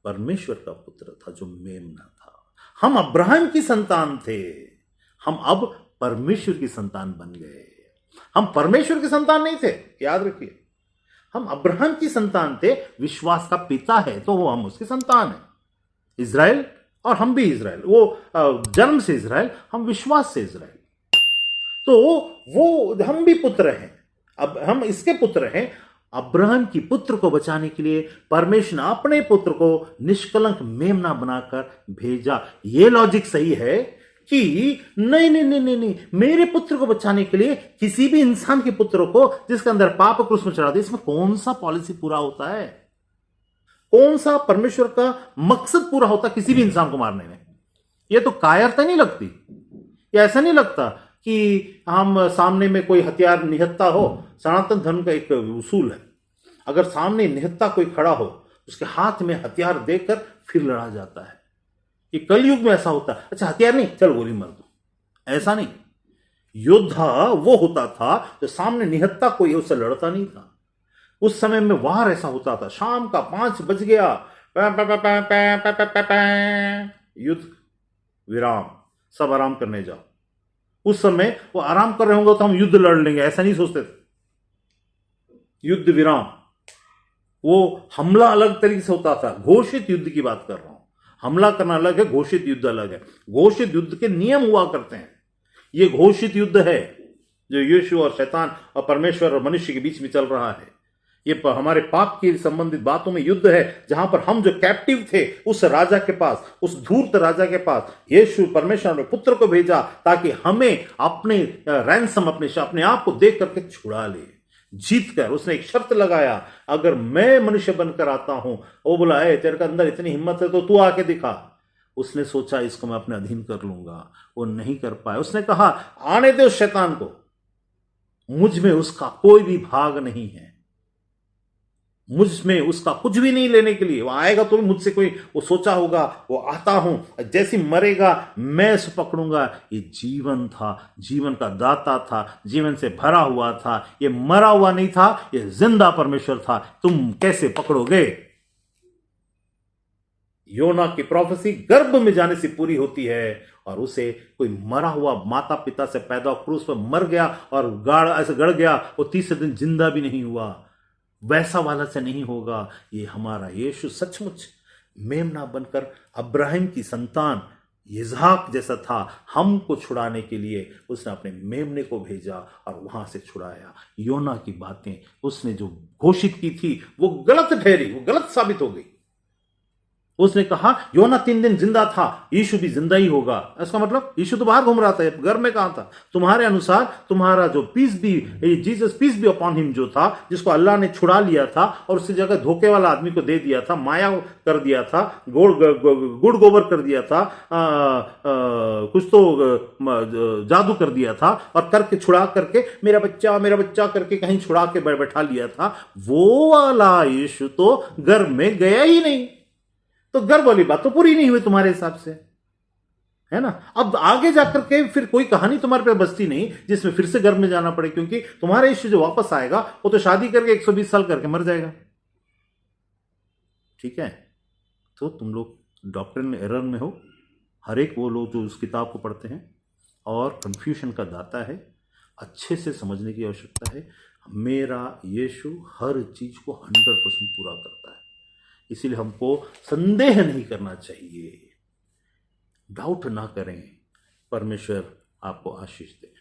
परमेश्वर का पुत्र था जो मेमना था। हम अब्राहम की संतान थे, हम अब परमेश्वर की संतान बन गए। हम परमेश्वर की संतान नहीं थे, याद रखिए। हम अब्राहम की संतान थे। विश्वास का पिता है तो वो हम उसकी संतान है। इज़राइल, और हम भी इज़राइल, वो जन्म से इज़राइल, हम विश्वास से इज़राइल। तो वो हम भी पुत्र हैं। अब हम इसके पुत्र हैं। अब्राहम की पुत्र को बचाने के लिए परमेश्वर ने अपने पुत्र को निष्कलंक मेमना बनाकर भेजा। यह लॉजिक सही है कि नहीं नहीं नहीं नहीं नहीं, मेरे पुत्र को बचाने के लिए किसी भी इंसान के पुत्र को जिसके अंदर पाप क्रूस में चढ़ा दे, इसमें कौन सा पॉलिसी पूरा होता है? कौन सा परमेश्वर का मकसद पूरा होता किसी भी इंसान को मारने में? यह तो कायरता नहीं लगती? या ऐसा नहीं लगता कि हम सामने में कोई हथियार निहत्ता हो? सनातन धर्म का एक उसूल है, अगर सामने निहत्ता कोई खड़ा हो, उसके हाथ में हथियार देकर फिर लड़ा जाता है। ये कलयुग में ऐसा होता है। अच्छा, हथियार नहीं, चल गोली मार दो, ऐसा नहीं। योद्धा वो होता था जो सामने निहत्ता कोई उससे लड़ता नहीं था। उस समय में वार ऐसा होता था, शाम का 5 बज गया, युद्ध विराम, सब आराम करने जाओ। उस समय वो आराम कर रहे होंगे तो हम युद्ध लड़ लेंगे, ऐसा नहीं सोचते थे। युद्ध विराम, वो हमला अलग तरीके से होता था। घोषित युद्ध की बात कर रहा हूं। हमला करना अलग है, घोषित युद्ध अलग है। घोषित युद्ध के नियम हुआ करते हैं। ये घोषित युद्ध है जो यीशु और शैतान और परमेश्वर और मनुष्य के बीच में चल रहा है। ये हमारे पाप की संबंधित बातों में युद्ध है, जहां पर हम जो कैप्टिव थे उस राजा के पास, उस धूर्त राजा के पास यीशु परमेश्वर ने पुत्र को भेजा ताकि हमें अपने रैंसम, अपने आप को देख करके छुड़ा ले, जीत कर। उसने एक शर्त लगाया, अगर मैं मनुष्य बनकर आता हूं, वो बोला है तेरे अंदर इतनी हिम्मत है तो तू आके दिखा। उसने सोचा इसको मैं अपने अधीन कर लूंगा, वो नहीं कर पाया। उसने कहा आने दे उस शैतान को, मुझ में उसका कोई भी भाग नहीं है, मुझ में उसका कुछ भी नहीं लेने के लिए। वो आएगा तो भी मुझसे कोई, वो सोचा होगा वो आता हूं, जैसे मरेगा मैं उसे पकड़ूंगा। ये जीवन था, जीवन का दाता था, जीवन से भरा हुआ था। ये मरा हुआ नहीं था, ये जिंदा परमेश्वर था। तुम कैसे पकड़ोगे? योना की प्रोफेसी गर्भ में जाने से पूरी होती है, और उसे कोई मरा हुआ माता पिता से पैदा क्रूस पर मर गया और गाड़ ऐसे गड़ गया, वो तीसरे दिन जिंदा भी नहीं हुआ। वैसा वाला से नहीं होगा। ये हमारा यीशु सचमुच मेमना बनकर अब्राहम की संतान इसहाक जैसा था। हमको छुड़ाने के लिए उसने अपने मेमने को भेजा और वहां से छुड़ाया। योना की बातें उसने जो घोषित की थी वो गलत ठहरी, वो गलत साबित हो गई। उसने कहा योना 3 दिन जिंदा था, यीशु भी जिंदा ही होगा। इसका मतलब यीशु तो बाहर घूम रहा था, घर में कहां था? तुम्हारे अनुसार तुम्हारा जो Jesus peace be upon him जो था, जिसको अल्लाह ने छुड़ा लिया था और उसकी जगह धोखे वाला आदमी को दे दिया था, माया कर दिया था, गुड़ गोबर कर दिया था, कुछ तो जादू कर दिया था, और करके छुड़ा करके मेरा बच्चा करके कहीं छुड़ा के बैठा लिया था। वो वाला यीशु तो घर में गया ही नहीं। तो गर्भ वाली बात तो पूरी नहीं हुई तुम्हारे हिसाब से। है ना। अब आगे जाकर के फिर कोई कहानी तुम्हारे पे बचती नहीं जिसमें फिर से गर्भ में जाना पड़े, क्योंकि तुम्हारा इश्यू जो वापस आएगा वो तो शादी करके 120 साल करके मर जाएगा। ठीक है, तो तुम लोग डॉक्ट्रिन एरर में हो। हर एक वो लोग जो उस किताब को पढ़ते हैं और कंफ्यूजन का दाता है, अच्छे से समझने की आवश्यकता है। मेरा यीशु हर चीज को 100% पूरा करता है, इसीलिए हमको संदेह नहीं करना चाहिए, डाउट ना करें। परमेश्वर आपको आशीष दे।